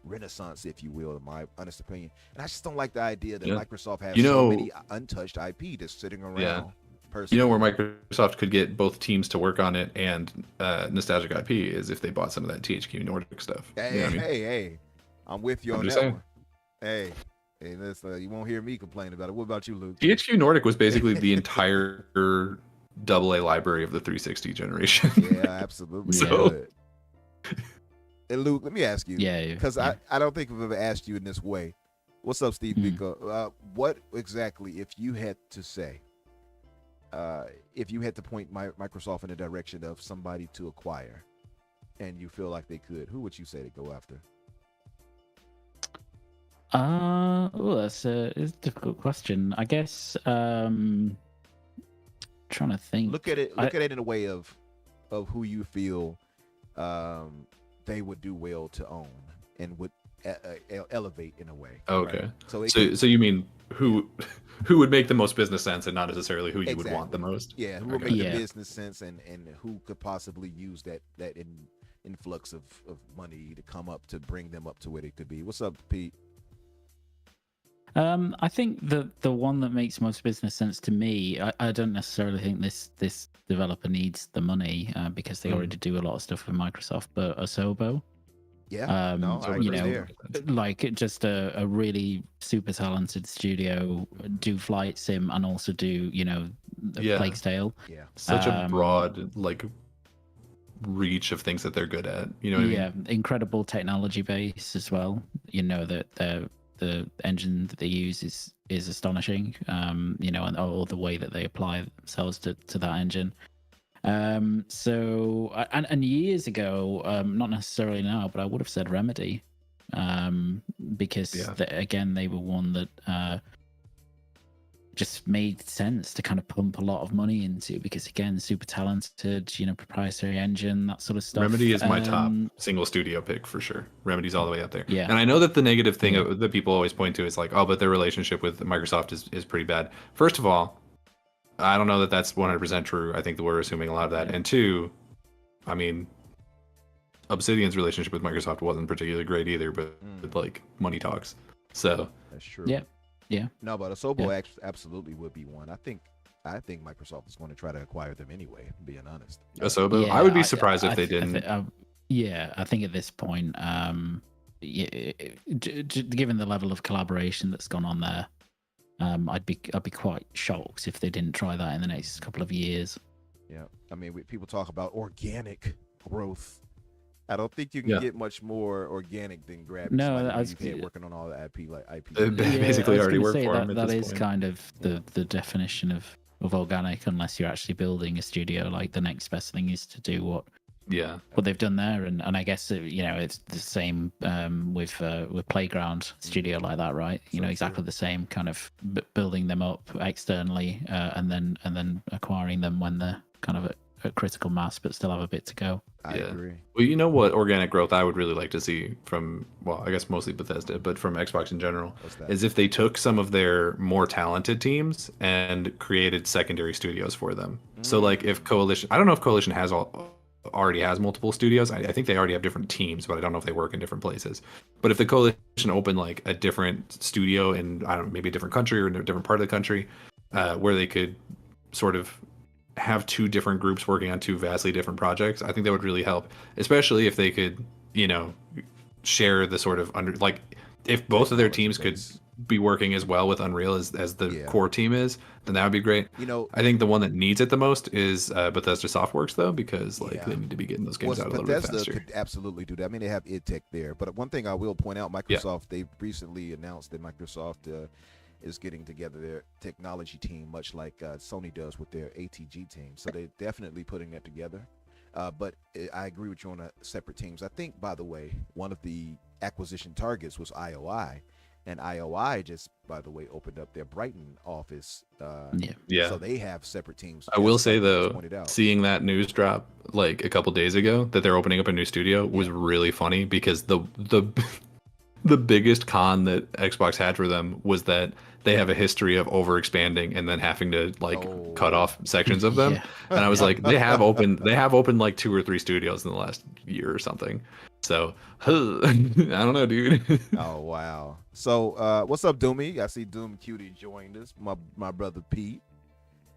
renaissance, if you will, in my honest opinion. And I just don't like the idea that Yeah. Microsoft has You so know- many untouched IP that's sitting around. Yeah. Personally. You know where Microsoft could get both teams to work on it and nostalgic IP is if they bought some of that THQ Nordic stuff. Hey, You know what I mean? hey, I'm with you I'm on just that saying. one. Hey, this, you won't hear me complain about it. What about you, Luke? THQ Nordic was basically the entire AA library of the 360 generation. Yeah, absolutely. So- And Luke, let me ask you. Yeah, Because yeah. I don't think I've ever asked you in this way. What's up, Steve Biko? What exactly, if you had to say, if you had to point Microsoft in the direction of somebody to acquire, and you feel like they could, who would you say to go after? That's a difficult question. I guess trying to think. Look at it in a way of who you feel they would do well to own and would elevate in a way. Okay. Right? So So you mean who would make the most business sense and not necessarily who you would want the Exactly. most? yeah, who would Okay. make Yeah. the business sense and who could possibly use that influx of money to come up to bring them up to where they could be. What's up, Pete? I think the one that makes most business sense to me, I don't necessarily think this developer needs the money because they already do a lot of stuff with Microsoft, but Asobo, Yeah, no, I you agree know, there. like just a really super talented studio, do flight sim and also do Yeah. Plague's Tale. Yeah, Such a broad like reach of things that they're good at. You know what I mean? Yeah, incredible technology base as well. You know that the engine that they use is astonishing. And all the way that they apply themselves to that engine. So and years ago, not necessarily now, but I would have said Remedy, because again they were one that just made sense to kind of pump a lot of money into, because again, super talented, proprietary engine, that sort of stuff. Remedy is my top single studio pick for sure. Remedy's all the way up there. Yeah. And I know that the negative thing that people always point to is like, oh, but their relationship with Microsoft is pretty bad. First of all, I don't know that that's 100% true. I think that we're assuming a lot of that. And two, I mean, Obsidian's relationship with Microsoft wasn't particularly great either, but like money talks. So that's true. Yeah. Yeah. No, but Asobo absolutely would be one. I think Microsoft is going to try to acquire them anyway, being honest. Asobo, Yeah, I would be surprised if they didn't. I think at this point, given the level of collaboration that's gone on there, I'd be quite shocked if they didn't try that in the next couple of years. Yeah, I mean, people talk about organic growth. I don't think you can get much more organic than grabbing No, somebody I was- you've had working on all the IP like IP. They basically I was already gonna work say for that him at that this is point. kind of the definition of organic, unless you're actually building a studio. Like the next best thing is to do what they've done there, and I guess it's the same with Playground Studio like that, right? You know, exactly the same kind of building them up externally, and then acquiring them when they're kind of at critical mass, but still have a bit to go. I agree. Well, you know what organic growth I would really like to see from, well, I guess mostly Bethesda, but from Xbox in general, is if they took some of their more talented teams and created secondary studios for them. So like if Coalition, I don't know if Coalition already has multiple studios. I think they already have different teams, but I don't know if they work in different places. But if the Coalition opened like a different studio in, I don't know, maybe a different country or in a different part of the country, where they could sort of have two different groups working on two vastly different projects, I think that would really help, especially if they could, share the sort of if both of their teams could be working as well with Unreal as the core team is, then that would be great. I think the one that needs it the most is Bethesda Softworks, though, because they need to be getting those games out a little bit faster. Bethesda could absolutely do that. I mean, they have id Tech there, but one thing I will point out, Microsoft, they recently announced that Microsoft is getting together their technology team, much like Sony does with their ATG team. So they're definitely putting that together. But I agree with you on separate teams. I think, by the way, one of the acquisition targets was IOI. And IOI just, by the way, opened up their Brighton office. So they have separate teams. I will say, though, seeing that news drop like a couple days ago that they're opening up a new studio was really funny, because the biggest con that Xbox had for them was that they have a history of over expanding and then having to cut off sections of them. And I was like, they have opened like 2 or 3 studios in the last year or something. So I don't know, dude. Oh wow. So what's up, Doomy? I see Doom Cutie joined us. My brother Pete.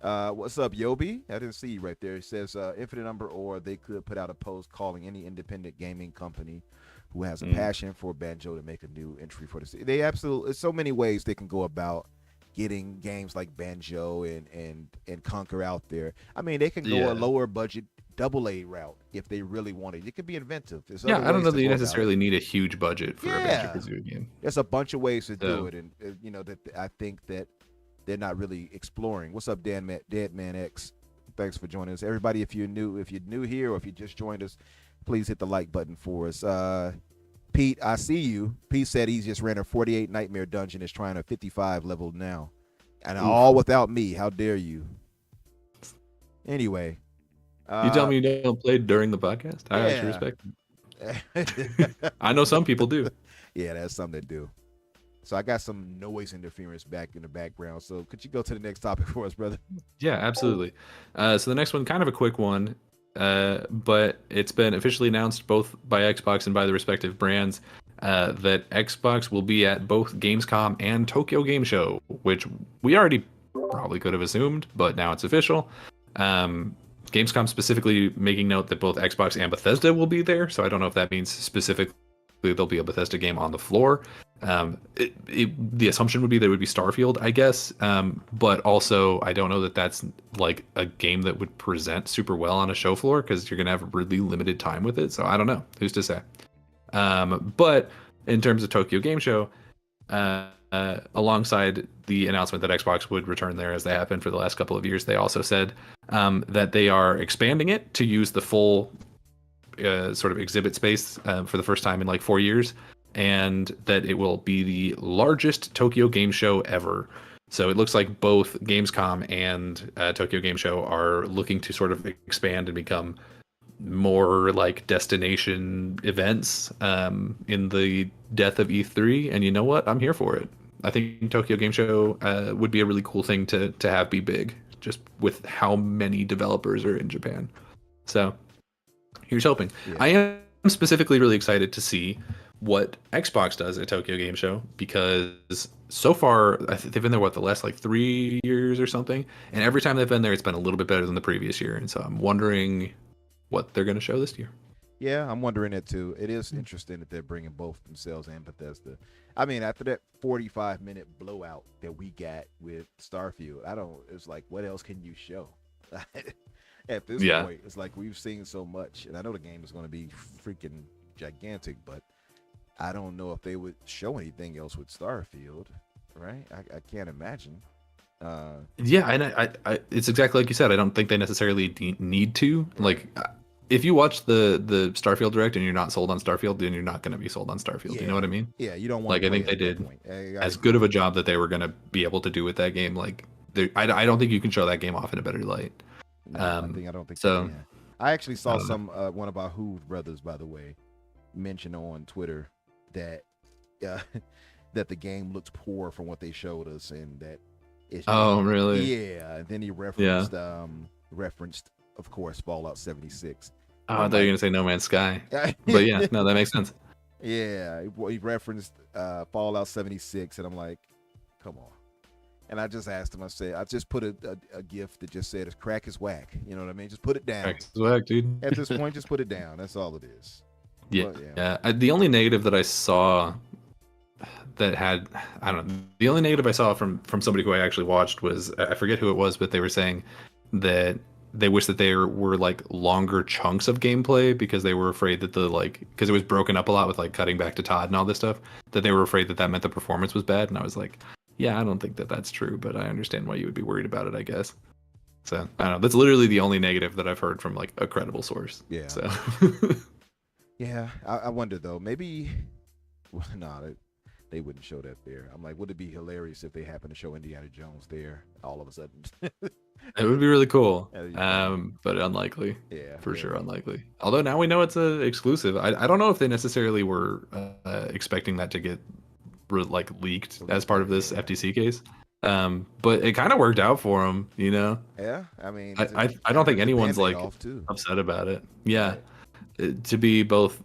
What's up, Yobi? I didn't see you right there. It says Infinite Number, or they could put out a post calling any independent gaming company who has a passion for Banjo to make a new entry for the city. They absolutely, there's so many ways they can go about getting games like Banjo and Conquer out there. I mean, they can go a lower budget AA route if they really wanted. It could be inventive. I don't know that you necessarily need a huge budget for a BanjoKazooie game. There's a bunch of ways to do it, and that I think that they're not really exploring. What's up, Deadman X? Thanks for joining us, everybody. If you're new here, or if you just joined us, please hit the like button for us. Pete, I see you. Pete said he just ran a 48 Nightmare dungeon, is trying a 55 level now, and all without me. How dare you? Anyway, you tell me you don't play during the podcast? I actually respect it. I know some people do. Yeah, that's some that do. So I got some noise interference back in the background. So could you go to the next topic for us, brother? Yeah, absolutely. So the next one, kind of a quick one, but it's been officially announced both by Xbox and by the respective brands that Xbox will be at both Gamescom and Tokyo Game Show, which we already probably could have assumed, but now it's official. Gamescom specifically making note that both Xbox and Bethesda will be there, so I don't know if that means specifically there'll be a Bethesda game on the floor. The assumption would be there would be Starfield, I guess, but also I don't know that that's like a game that would present super well on a show floor, because you're gonna have a really limited time with it. So I don't know, who's to say. But in terms of Tokyo Game Show, alongside the announcement that Xbox would return there, as they have been for the last couple of years, they also said that they are expanding it to use the full sort of exhibit space for the first time in like 4 years, and that it will be the largest Tokyo Game Show ever. So it looks like both Gamescom and Tokyo Game Show are looking to sort of expand and become more like destination events in the death of E3. And you know what? I'm here for it. I think Tokyo Game Show would be a really cool thing to have be big, just with how many developers are in Japan. So here's hoping. Yeah. I am specifically really excited to see what Xbox does at Tokyo Game Show, because so far they've been there the last like 3 years or something, and every time they've been there, it's been a little bit better than the previous year. And so I'm wondering what they're going to show this year. Yeah, I'm wondering it too. It is interesting that they're bringing both themselves and Bethesda. I mean, after that 45-minute blowout that we got with Starfield, it's like, what else can you show? At this Yeah. point, it's like we've seen so much, and I know the game is going to be freaking gigantic, but I don't know if they would show anything else with Starfield, right? I can't imagine. Yeah, and I it's exactly like you said. I don't think they necessarily need to. Like, if you watch the Starfield Direct and you're not sold on Starfield, then you're not going to be sold on Starfield. You know what I mean? Yeah, you don't want Like, to I think they did as good of a job that they were going to be able to do with that game. Like, I don't think you can show that game off in a better light. No, I don't think so. you can. I actually saw some one of our Who brothers, by the way, mention on Twitter that that the game looked poor from what they showed us, and that it's really? Yeah. And then he referenced of course Fallout 76. Oh, I thought you were gonna say No Man's Sky. But yeah, no, that makes sense. Yeah, he referenced Fallout 76, and I'm like, come on. And I just asked him, I just put a gift that just said, crack is whack. You know what I mean? Just put it down. Crack is whack, dude. At this point, just put it down. That's all it is. Yeah. But, Yeah. The only negative that I saw that had, I don't know, the only negative I saw from somebody who I actually watched was, I forget who it was, but they were saying that they wish that there were like longer chunks of gameplay because they were afraid that because it was broken up a lot with like cutting back to Todd and all this stuff, that they were afraid that meant the performance was bad. And I was like, yeah, I don't think that that's true, but I understand why you would be worried about it, I guess. So I don't know. That's literally the only negative that I've heard from like a credible source. Yeah. So yeah, I wonder though. Maybe, well, they wouldn't show that there. I'm like, would it be hilarious if they happen to show Indiana Jones there all of a sudden? it would be really cool. But unlikely. Yeah, for sure, unlikely. Although now we know it's a exclusive. I don't know if they necessarily were expecting that to get leaked as part of this FTC case. But it kind of worked out for them, you know. Yeah, I mean, I don't think anyone's like upset about it. Yeah, to be both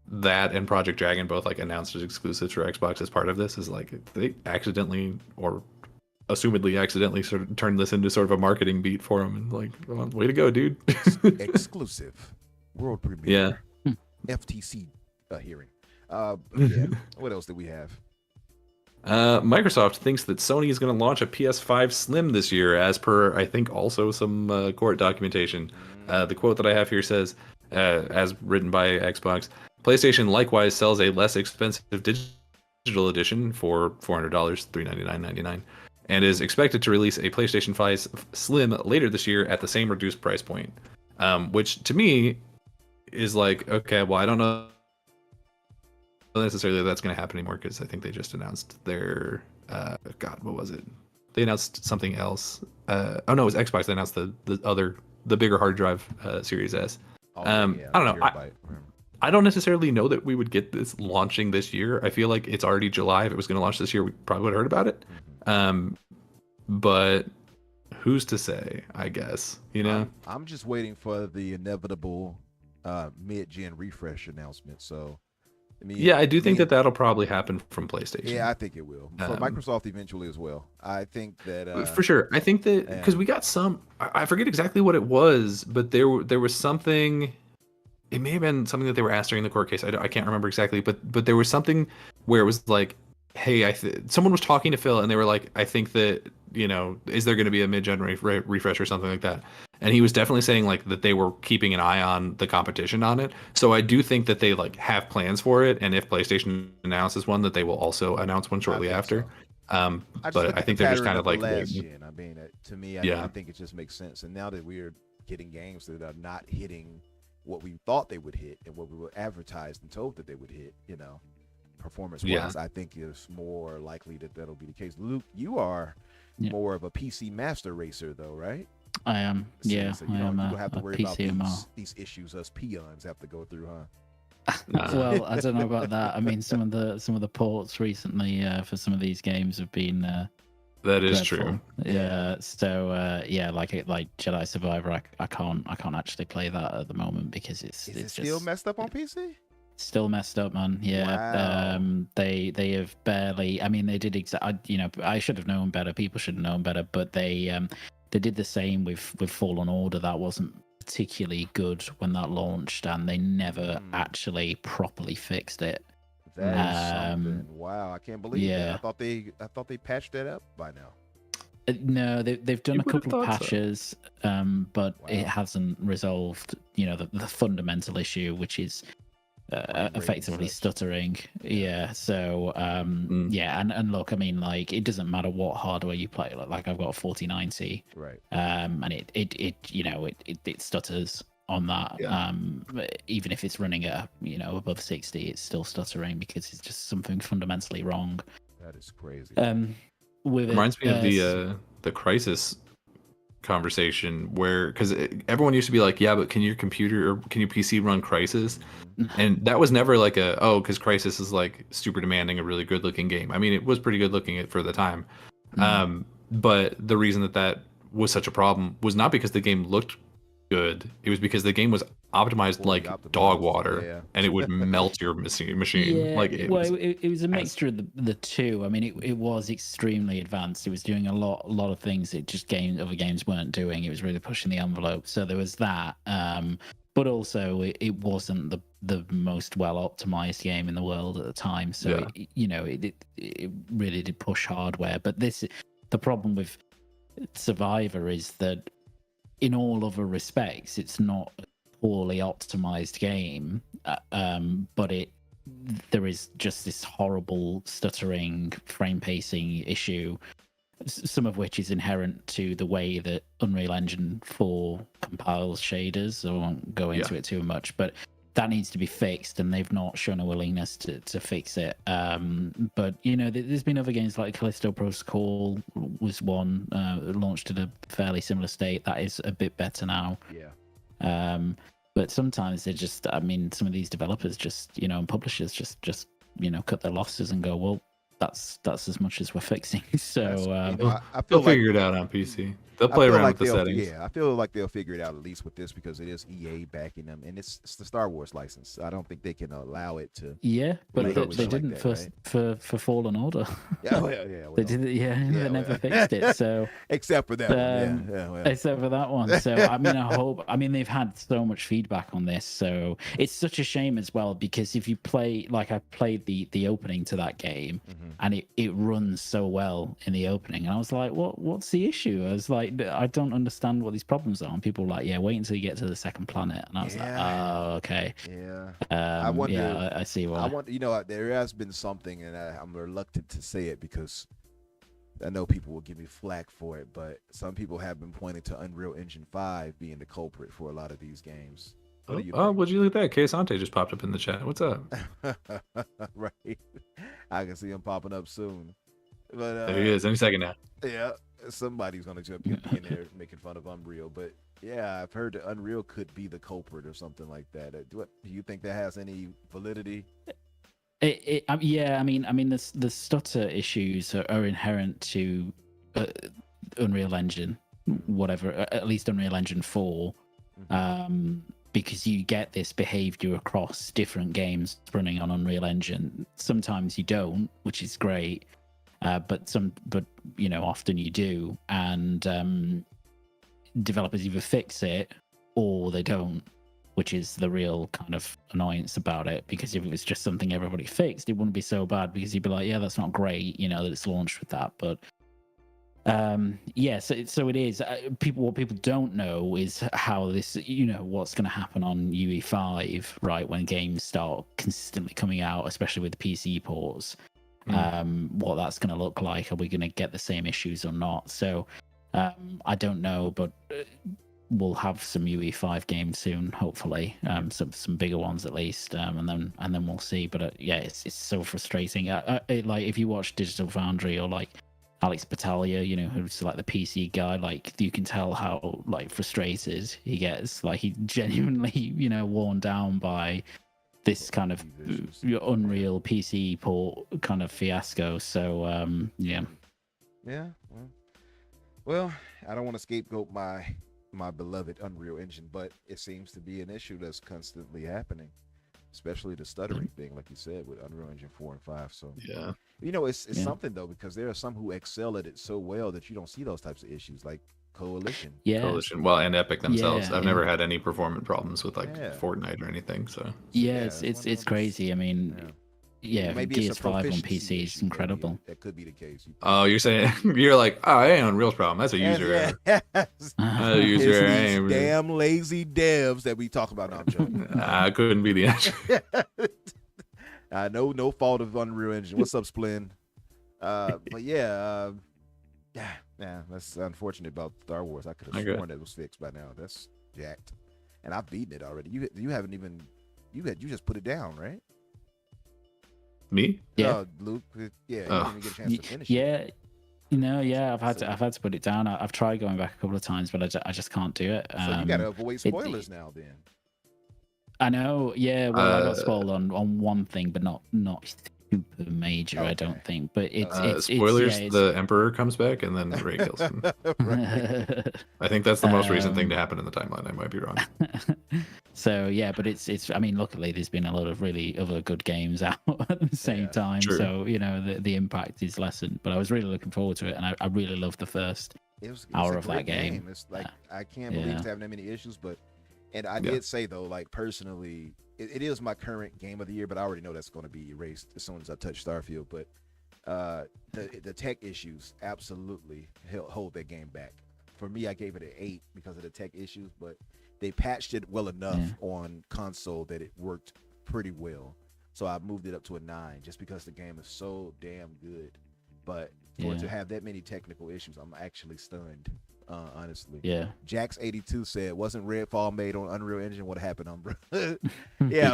that and Project Dragon both like announced as exclusives for Xbox as part of this is like they accidentally or assumedly accidentally sort of turned this into sort of a marketing beat for them, and like, well, way to go, dude. Exclusive world premiere. Yeah. FTC hearing. What else do we have? Microsoft thinks that Sony is going to launch a PS5 Slim this year, as per, I think, also some court documentation. The quote that I have here says, as written by Xbox, PlayStation likewise sells a less expensive digital edition for $400, $399.99, and is expected to release a PlayStation 5 Slim later this year at the same reduced price point. Which, to me, is like, okay, well, I don't know necessarily that's going to happen anymore, because I think they just announced their what was it? They announced something else. Oh no, it was Xbox. They announced the bigger hard drive Series S. I don't know. I don't necessarily know that we would get this launching this year. I feel like it's already July. If it was going to launch this year, we probably would have heard about it. But who's to say? I guess, you know. I'm just waiting for the inevitable mid-gen refresh announcement. So. I do think that'll probably happen from PlayStation. Yeah, I think it will. For Microsoft eventually as well. I think that for sure. I think that because we got some, I forget exactly what it was, but there was something. It may have been something that they were asked during the court case. I can't remember exactly, but there was something where it was like, hey, someone was talking to Phil, and they were like, I think that, you know, is there going to be a mid-gen refresh or something like that? And he was definitely saying like that they were keeping an eye on the competition on it. So I do think that they like have plans for it, and if PlayStation announces one, that they will also announce one shortly after. So. But I think they're just kind of like waiting. I mean, to me, I think it just makes sense. And now that we're getting games that are not hitting what we thought they would hit and what we were advertised and told that they would hit, you know, performance-wise, I think it's more likely that that'll be the case. Luke, you are more of a PC master racer, though, right? I am. So you don't have to worry about these issues us peons have to go through, huh? Well, I don't know about that. I mean, some of the ports recently for some of these games have been that is dreadful. true. Yeah. So like Jedi Survivor, I can't actually play that at the moment because it's still messed up on PC. Still messed up, man. Yeah. Wow. They have barely. I mean, they did I should have known better. People should have known better, but they did the same with Fallen Order. That wasn't particularly good when that launched, and they never actually properly fixed it. That is something. Wow, I can't believe that. I thought they patched that up by now. No, they've done You a would have couple of thought so. patches, but it Wow. hasn't resolved, the fundamental issue, which is Frame rate and effectively such. stuttering. Yeah. So yeah, and look, I mean, like, it doesn't matter what hardware you play. Like I've got a 4090, Right. and it stutters on that. Yeah. Even if it's running at above 60, it's still stuttering because it's just something fundamentally wrong. That is crazy. With Reminds me of it, the Crisis conversation where, because everyone used to be like, yeah, but can your computer or can your PC run Crisis? And that was never like because Crisis is like super demanding, a really good looking game. I mean, it was pretty good looking for the time. But the reason that was such a problem was not because the game looked good. It was because the game was optimized Poorly like optimized, dog water, yeah. and it would melt your machine. Yeah, Like it was a mixture of the two. I mean, it was extremely advanced. It was doing a lot of things that just other games weren't doing. It was really pushing the envelope. So there was that. But also it wasn't the most well optimized game in the world at the time. So it really did push hardware. But the problem with Survivor is that in all other respects, it's not a poorly optimized game, but there is just this horrible stuttering, frame pacing issue, some of which is inherent to the way that Unreal Engine 4 compiles shaders. I won't go into it too much, but that needs to be fixed, and they've not shown a willingness to fix it. But there's been other games like Callisto Protocol was one launched in a fairly similar state. That is a bit better now. Yeah. But sometimes they just, I mean, some of these developers just, and publishers just cut their losses and go, well, that's as much as we're fixing. So I feel they'll like figure it out on PC. They'll play around with the settings. Yeah, I feel like they'll figure it out at least with this because it is EA backing them, and it's the Star Wars license. I don't think they can allow it to. Yeah, but Like they didn't that, right? for Fallen Order. Yeah, They did it. They never fixed it. So except for that one. Yeah, well. except for that one. So I mean, they've had so much feedback on this. So it's such a shame as well, because if you play, like, I played the opening to that game, and it runs so well in the opening, and I was like, what's the issue? I was like, I don't understand what these problems are. And people were like, yeah, wait until you get to the second planet. And I was like, oh, okay. Yeah. I wonder. Yeah, I see why. I want, there has been something, and I'm reluctant to say it because I know people will give me flack for it, but some people have been pointing to Unreal Engine 5 being the culprit for a lot of these games. What do you think? Would you look at that? Kay Sante just popped up in the chat. What's up? Right. I can see him popping up soon. But There he is. Any second now. yeah, somebody's gonna jump in there making fun of Unreal. But yeah, I've heard that Unreal could be the culprit or something like that. Do you think that has any validity? Yeah, I mean, the stutter issues are inherent to Unreal Engine, whatever, at least Unreal Engine 4, because you get this behavior across different games running on Unreal Engine. Sometimes you don't, which is great, but often you do, and developers either fix it or they don't, which is the real kind of annoyance about it. Because if it was just something everybody fixed, it wouldn't be so bad, because you'd be like, yeah, that's not great, that it's launched with that. But so it is. What people don't know is how this, what's going to happen on UE5, right, when games start consistently coming out, especially with PC ports. What that's going to look like. Are we going to get the same issues or not? So I don't know, but we'll have some UE5 games soon, hopefully, some bigger ones at least, and then we'll see. But it's so frustrating. Like, if you watch Digital Foundry or like Alex Battaglia, who's like the PC guy, like, you can tell how like frustrated he gets. Like, he genuinely, worn down by this kind of Unreal PC port kind of fiasco. So yeah. Well, I don't want to scapegoat my beloved Unreal Engine, but it seems to be an issue that's constantly happening, especially the stuttering thing, like you said, with Unreal Engine 4 and 5. So yeah, it's something though, because there are some who excel at it so well that you don't see those types of issues, like Coalition. Well, and Epic themselves. I've never yeah. had any performance problems with like Fortnite or anything. So it's crazy. I mean, Yeah, maybe Gears it's a 5 on proficiency PC is issue. Maybe incredible. that could be the case. Oh, you're saying you're like, oh, it ain't Unreal's problem. That's a user error. Yes. User It's error. these ain't- damn lazy devs that we talk about. No, I'm joking. I couldn't be the answer. I know, no fault of Unreal Engine. What's up, Splin? But yeah, that's unfortunate about Star Wars. I could have sworn it was fixed by now. That's jacked, and I've beaten it already. You haven't even you just put it down, right? Me? Yeah. Luke. Yeah, you Oh. didn't even get a chance to finish it. Yeah, I've had to put it down. I've tried going back a couple of times, but I just can't do it. So you got to avoid spoilers now, then. I know. Yeah, well, I got spoiled on one thing, but not super major. I Okay. don't think. But it's spoilers. it's, The Emperor comes back and then Rey kills him. I think think that's the most recent thing to happen in the timeline. I might be wrong. So yeah, but it's. I mean, luckily there's been a lot of really other good games out at the same time. True. So the impact is lessened. But I was really looking forward to it, and I really loved the first hour a of that great game. It's like I can't believe it's having that many issues, but I did say though, like personally, it is my current game of the year, but I already know that's going to be erased as soon as I touch Starfield. But the tech issues absolutely hold that game back. For me, I gave it an 8 because of the tech issues, but they patched it well enough on console that it worked pretty well. So I moved it up to a 9 just because the game is so damn good. But for it to have that many technical issues, I'm actually stunned, honestly. Yeah. Jax82 said, wasn't Redfall made on Unreal Engine? What happened, Umbra? He's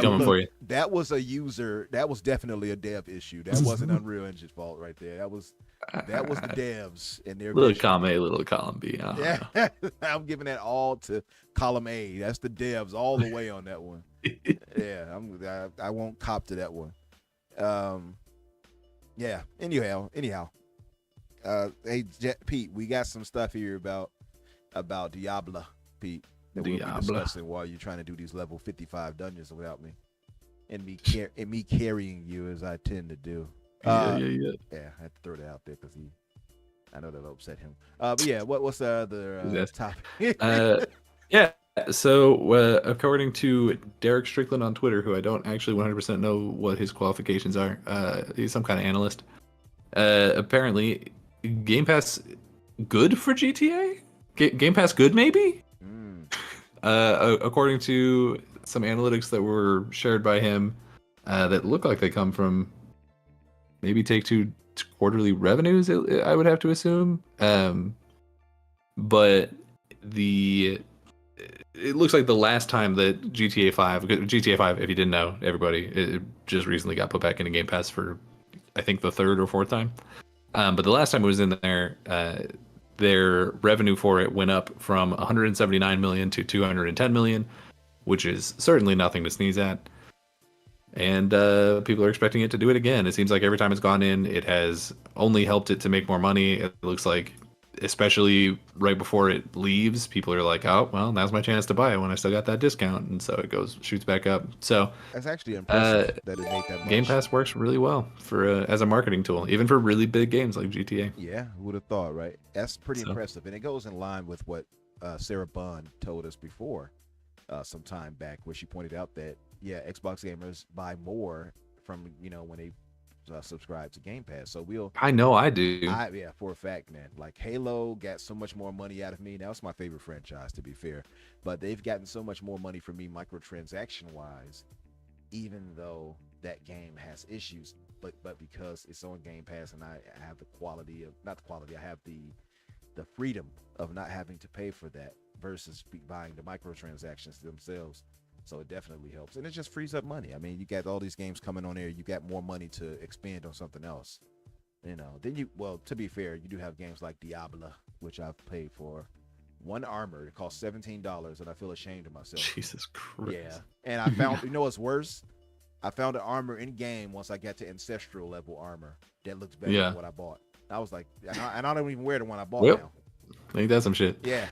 coming for you. That was a user. That was definitely a dev issue. That wasn't Unreal Engine's fault right there. That was the devs and their little vision. column A, little column B. Yeah, I'm giving that all to column A. That's the devs all the way on that one. Yeah, I won't cop to that one. Yeah. Anyhow. Hey, Pete, we got some stuff here about Diablo, Pete, that we'll be discussing while you're trying to do these level 55 dungeons without me, and me carrying you as I tend to do. Yeah. Yeah, I had to throw that out there because I know that'll upset him. But yeah, what's the other topic? Yeah. So, according to Derek Strickland on Twitter, who I don't actually 100% know what his qualifications are, he's some kind of analyst. Apparently, Game Pass good for GTA? Game Pass good, maybe? According to some analytics that were shared by him, that look like they come from maybe Take-Two quarterly revenues, I would have to assume. But it looks like the last time that GTA 5, if you didn't know, everybody, it just recently got put back into Game Pass for, I think, the third or fourth time. But the last time it was in there, their revenue for it went up from 179 million to 210 million, which is certainly nothing to sneeze at. And people are expecting it to do it again. It seems like every time it's gone in, it has only helped it to make more money. It looks like, especially right before it leaves, people are like, oh, well, now's my chance to buy it when I still got that discount. And so it shoots back up. So that's actually impressive that it made that much. Game Pass works really well for as a marketing tool, even for really big games like GTA. Yeah, who would have thought, right? That's pretty impressive. And it goes in line with what Sarah Bond told us before some time back, where she pointed out that, Xbox gamers buy more from, when they subscribe to Game Pass. So I know I do. Yeah, for a fact, man. Like Halo got so much more money out of me. Now it's my favorite franchise, to be fair, but they've gotten so much more money from me microtransaction wise, even though that game has issues. But because it's on Game Pass and I have I have the freedom of not having to pay for that versus buying the microtransactions themselves. So it definitely helps, and it just frees up money. I mean, you got all these games coming on there. You got more money to expand on something else. Then to be fair, you do have games like Diablo, which I've paid for. One armor, it costs $17, and I feel ashamed of myself. Jesus Christ. Yeah, and I found, what's worse? I found an armor in game once I got to ancestral level armor that looks better than what I bought. I was like, and I don't even wear the one I bought now. I think that's some shit. Yeah.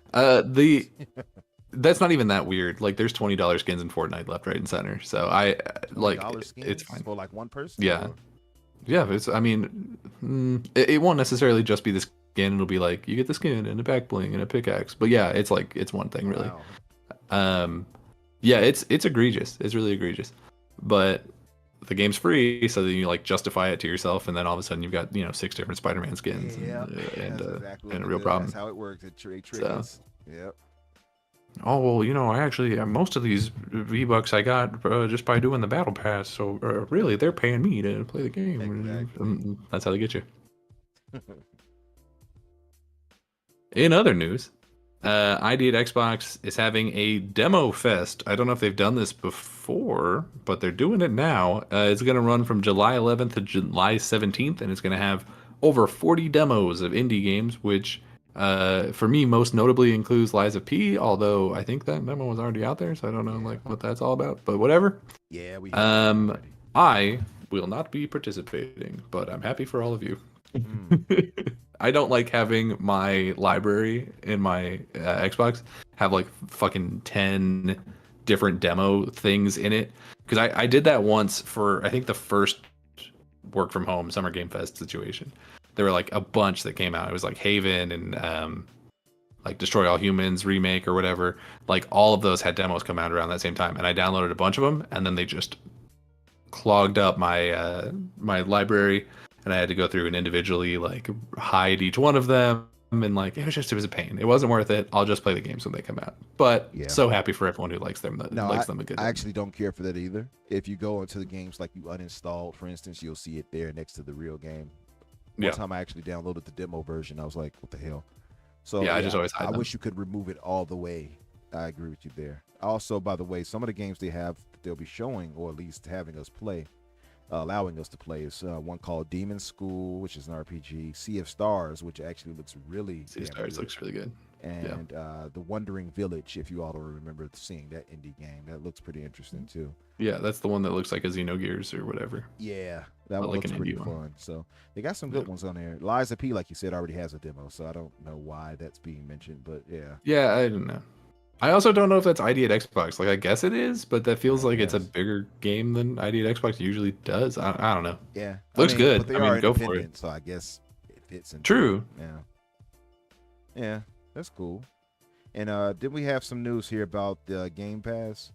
That's not even that weird. Like, there's $20 skins in Fortnite left, right, and center. So I like it's fine for like one person. Yeah, yeah. It's it won't necessarily just be the skin. It'll be like you get the skin and a back bling and a pickaxe. But yeah, it's one thing really. Wow. Yeah, it's egregious. It's really egregious. But the game's free, so then you like justify it to yourself, and then all of a sudden you've got 6 different Spider-Man skins, and a real problem. That's how it works. It triggers. So. Yep. Oh well, I actually most of these V-Bucks I got just by doing the battle pass. So really, they're paying me to play the game. Exactly. That's how they get you. In other news, ID at Xbox is having a demo fest. I don't know if they've done this before, but they're doing it now. It's going to run from July 11th to July 17th, and it's going to have over 40 demos of indie games, which for me most notably includes Lies of P, although I think that demo was already out there, so I don't know what that's all about, but whatever. Yeah, we I will not be participating, but I'm happy for all of you. I don't like having my library in my Xbox have like fucking 10 different demo things in it, because I did that once for I think the first work from home Summer Game Fest situation. There were like a bunch that came out. It was like Haven and like Destroy All Humans remake or whatever. Like all of those had demos come out around that same time, and I downloaded a bunch of them, and then they just clogged up my my library, and I had to go through and individually like hide each one of them, and like it was a pain. It wasn't worth it. I'll just play the games when they come out. But so happy for everyone who likes them. I actually don't care for that either. If you go into the games like you uninstalled, for instance, you'll see it there next to the real game. One time I actually downloaded the demo version. I was like, what the hell? So I just always hide them. wish you could remove it all the way. I agree with you there. Also, by the way, some of the games they'll be showing, or at least having us play, allowing us to play, is one called Demon School, which is an RPG, Sea of Stars, which actually looks really Sea of Stars looks really good. And The Wandering Village, if you all remember seeing that indie game, that looks pretty interesting too. Yeah, that's the one that looks like a Xenogears or whatever. Yeah, that one looks pretty fun. So they got some good ones on there. Lies of P, like you said, already has a demo, so I don't know why that's being mentioned, but yeah. Yeah, I don't know. I also don't know if that's ID at Xbox. Like, I guess it is, but that feels like it's a bigger game than ID at Xbox usually does. I don't know. Yeah, looks good. But they are go for it. So I guess it fits in. True. Yeah, that's cool. And did we have some news here about Game Pass?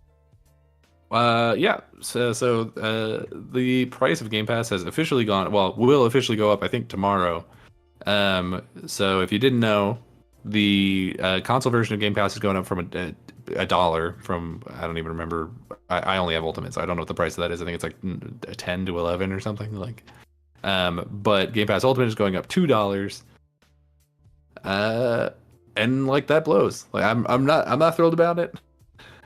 Yeah. So the price of Game Pass has officially gone. Well, will officially go up, I think, tomorrow. So if you didn't know, the console version of Game Pass is going up from $1 from, I don't even remember. I only have Ultimate, so I don't know what the price of that is. I think it's like 10 to 11 or something like. But Game Pass Ultimate is going up $2. And like that blows. Like I'm not thrilled about it.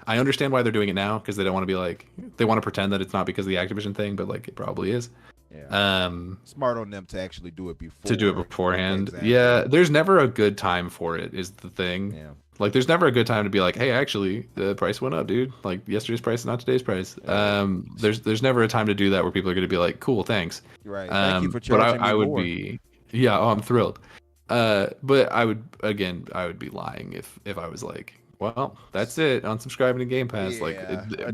I understand why they're doing it now, because they don't want to be like, they want to pretend that it's not because of the Activision thing, but like it probably is. Yeah. Smart on them to actually do it before. To do it beforehand. Exactly. Yeah, there's never a good time for it, is the thing. Yeah. Like there's never a good time to be like, hey, actually the price went up, dude. Like yesterday's price is not today's price. There's never a time to do that where people are going to be like, cool, thanks. Right. Thank you for charging but I would more. be, I'm thrilled. But I would be lying if I was like, well, that's it. Unsubscribing to Game Pass. Yeah, like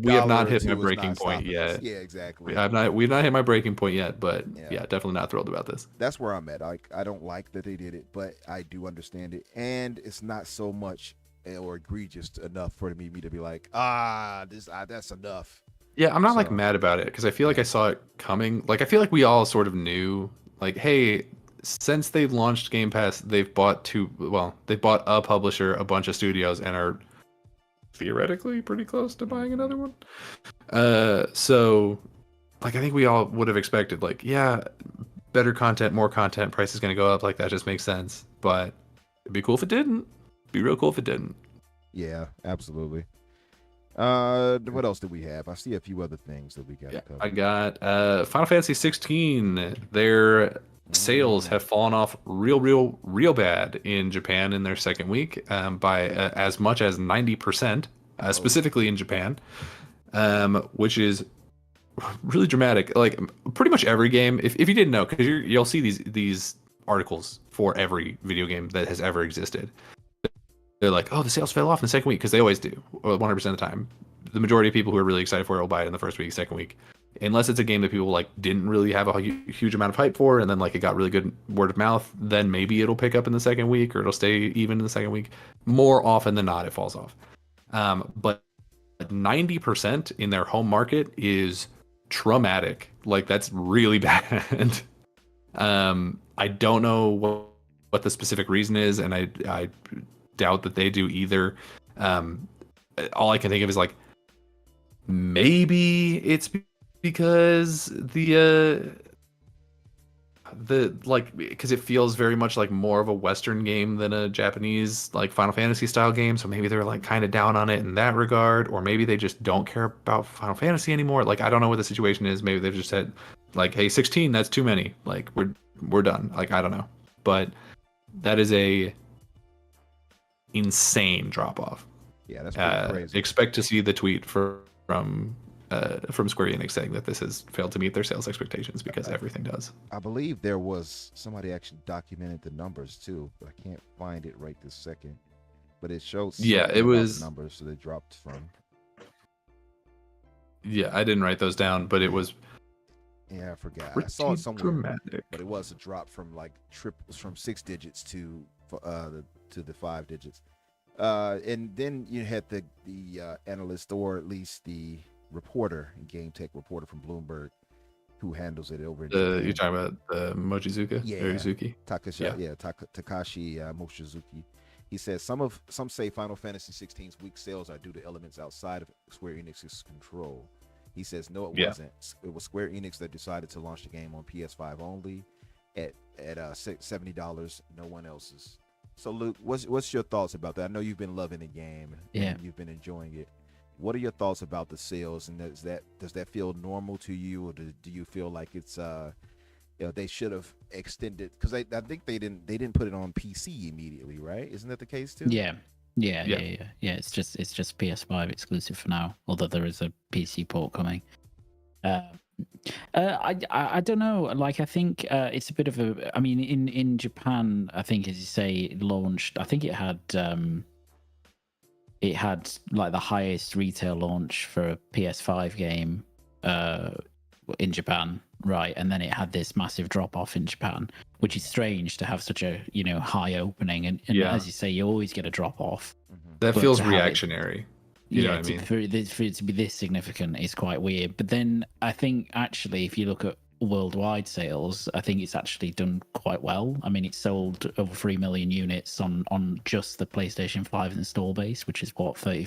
we have not hit my breaking point yet. Yeah, exactly. We've not hit my breaking point yet, but definitely not thrilled about this. That's where I'm at. I don't like that they did it, but I do understand it, and it's not so much or egregious enough for me to be like, that's enough. Yeah, I'm not like mad about it, because I feel like I saw it coming. Like I feel like we all sort of knew, like, hey, since they launched Game Pass, they've bought a publisher, a bunch of studios, and are theoretically pretty close to buying another one. So like I think we all would have expected, like, yeah, better content, more content, price is going to go up. Like that just makes sense. But it'd be cool if it didn't. It'd be real cool if it didn't. Yeah, absolutely. What else do we have? I see a few other things that we got. Yeah, I got Final Fantasy 16. Their sales have fallen off real bad in Japan in their second week, by as much as 90%, specifically in Japan, which is really dramatic. Like pretty much every game, if you didn't know, because you'll see these articles for every video game that has ever existed. They're like, oh, the sales fell off in the second week, because they always do, 100% of the time. The majority of people who are really excited for it will buy it in the first week, second week. Unless it's a game that people like didn't really have a huge amount of hype for, and then like it got really good word of mouth, then maybe it'll pick up in the second week, or it'll stay even in the second week. More often than not, it falls off. But 90% in their home market is traumatic. Like that's really bad. I don't know what the specific reason is, and I doubt that they do either. All I can think of is like maybe it's because the like because it feels very much like more of a Western game than a Japanese like Final Fantasy style game, so maybe they're like kind of down on it in that regard, or maybe they just don't care about Final Fantasy anymore. Like I don't know what the situation is. Maybe they've just said like, hey, 16, that's too many. Like we're done. Like I don't know, but that is a insane drop off. Yeah, that's pretty crazy. Expect to see the tweet from Square Enix saying that this has failed to meet their sales expectations because everything does. I believe there was somebody actually documented the numbers too, but I can't find it right this second. But it shows it was numbers, so they dropped from. Yeah, I didn't write those down, but it was. Yeah, I forgot. I saw it somewhere, dramatic. but it was a drop from like from 6 digits to the 5 digits. And then you had the analyst, or at least the reporter, game tech reporter from Bloomberg, who handles it over in Japan. You're talking about Mochizuki? Yeah. Or Izuki? Takashi Mochizuki. He says some say Final Fantasy 16's weak sales are due to elements outside of Square Enix's control. He says no, it wasn't. It was Square Enix that decided to launch the game on PS5 only at $70, no one else's. So Luke, what's your thoughts about that? I know you've been loving the game, and you've been enjoying it. What are your thoughts about the sales, and does that feel normal to you, or do you feel like it's they should have extended, because I think they didn't put it on PC immediately, right? Isn't that the case too? Yeah. It's just PS5 exclusive for now, although there is a PC port coming. I don't know. Like, I think it's a bit of a. I mean, in Japan, I think, as you say, it launched. I think it had like the highest retail launch for a PS5 game in Japan, right? And then it had this massive drop off in Japan, which is strange to have such a high opening. And as you say, you always get a drop off. That feels reactionary. You know what I mean? For it to be this significant is quite weird. But then I think actually, if you look at worldwide sales, I think it's actually done quite well. I mean, it's sold over 3 million units on just the PlayStation 5 install base, which is what, 40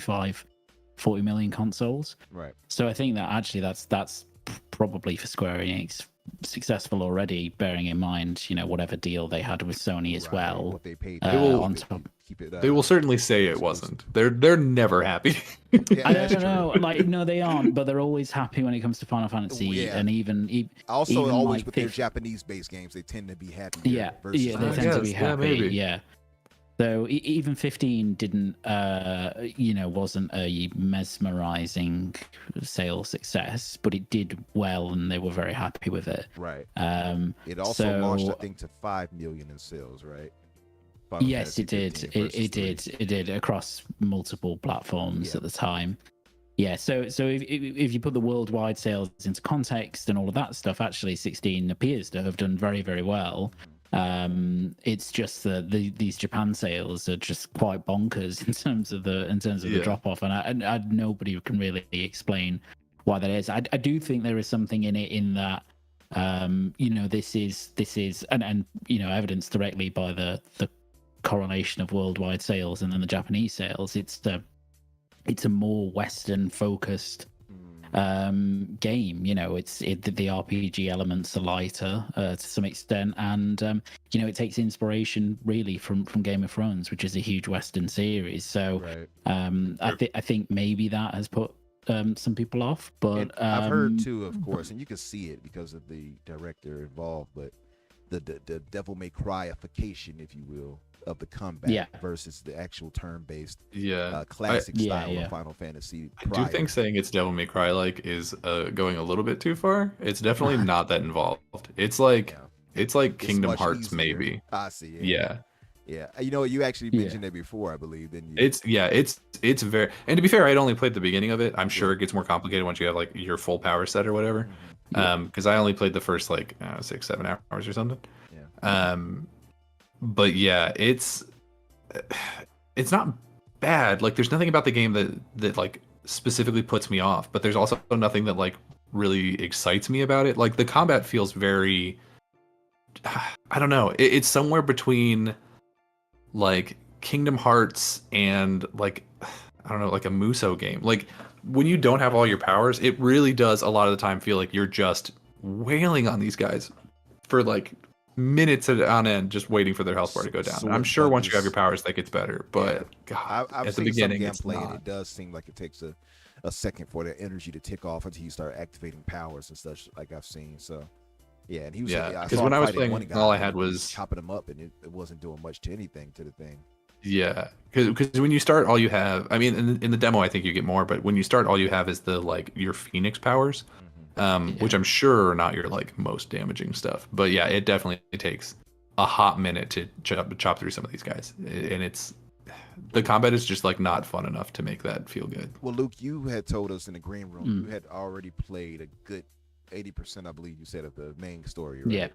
million consoles. Right. So I think that actually that's probably for Square Enix successful already, bearing in mind whatever deal they had with Sony as well. What they paid on top. They will certainly say it wasn't. They're never happy. I don't know. Like, no, they aren't, but they're always happy when it comes to Final Fantasy, and even also even always like with their Japanese-based games, they tend to be happy. Yeah, they tend to be happy. Yeah. So even 15 didn't, wasn't a mesmerizing sales success, but it did well, and they were very happy with it. Right. It also launched, I think, to 5 million in sales, right? Yes, it did. It did across multiple platforms at the time. Yeah, so if you put the worldwide sales into context and all of that stuff, actually 16 appears to have done very, very well. It's just that these Japan sales are just quite bonkers in terms of the drop off, and nobody can really explain why that is. I do think there is something in it in that this is and evidenced directly by the correlation of worldwide sales and then the Japanese sales. It's a more Western focused game. The RPG elements are lighter to some extent, and it takes inspiration really from Game of Thrones, which is a huge Western series. So I think maybe that has put some people off, but I've heard too, of course, and you can see it because of the director involved, but the Devil May Cry-ification, if you will, of the combat versus the actual turn-based classic style of Final Fantasy. I do think saying it's Devil May Cry like is going a little bit too far. It's definitely not that involved. It's like Kingdom Hearts easier. Maybe. I see. Yeah. You actually mentioned it before, I believe, didn't you? It's very, and to be fair, I'd only played the beginning of it. I'm sure it gets more complicated once you have like your full power set or whatever. Because I only played the first 6-7 hours or something. But yeah, it's not bad. Like, there's nothing about the game that like specifically puts me off, but there's also nothing that like really excites me about it. Like the combat feels very, I don't know, it's somewhere between like Kingdom Hearts and like, I don't know, like a Musou game. Like when you don't have all your powers, it really does a lot of the time feel like you're just wailing on these guys for like minutes on end, just waiting for their health bar to go down. So And I'm with sure once you have buttons- your powers, that gets better. But God, I've at the seen beginning, some it's gameplay, and not. it does seem like it takes a second for the energy to tick off until you start activating powers and such. Like I've seen, so yeah. And he was Yeah, I because saw when him I was fighting playing, one guy, all I and had he was chopping him up, and it wasn't doing much to anything to the thing. yeah, because when you start, all you have, I mean, in the demo, I think you get more, but when you start, all you have is the like your Phoenix powers, which I'm sure are not your like most damaging stuff. But yeah, it definitely takes a hot minute to chop through some of these guys, and it's the combat is just like not fun enough to make that feel good. Well, Luke, you had told us in the green room you had already played a good 80%, I believe you said, of the main story, right? Yeah.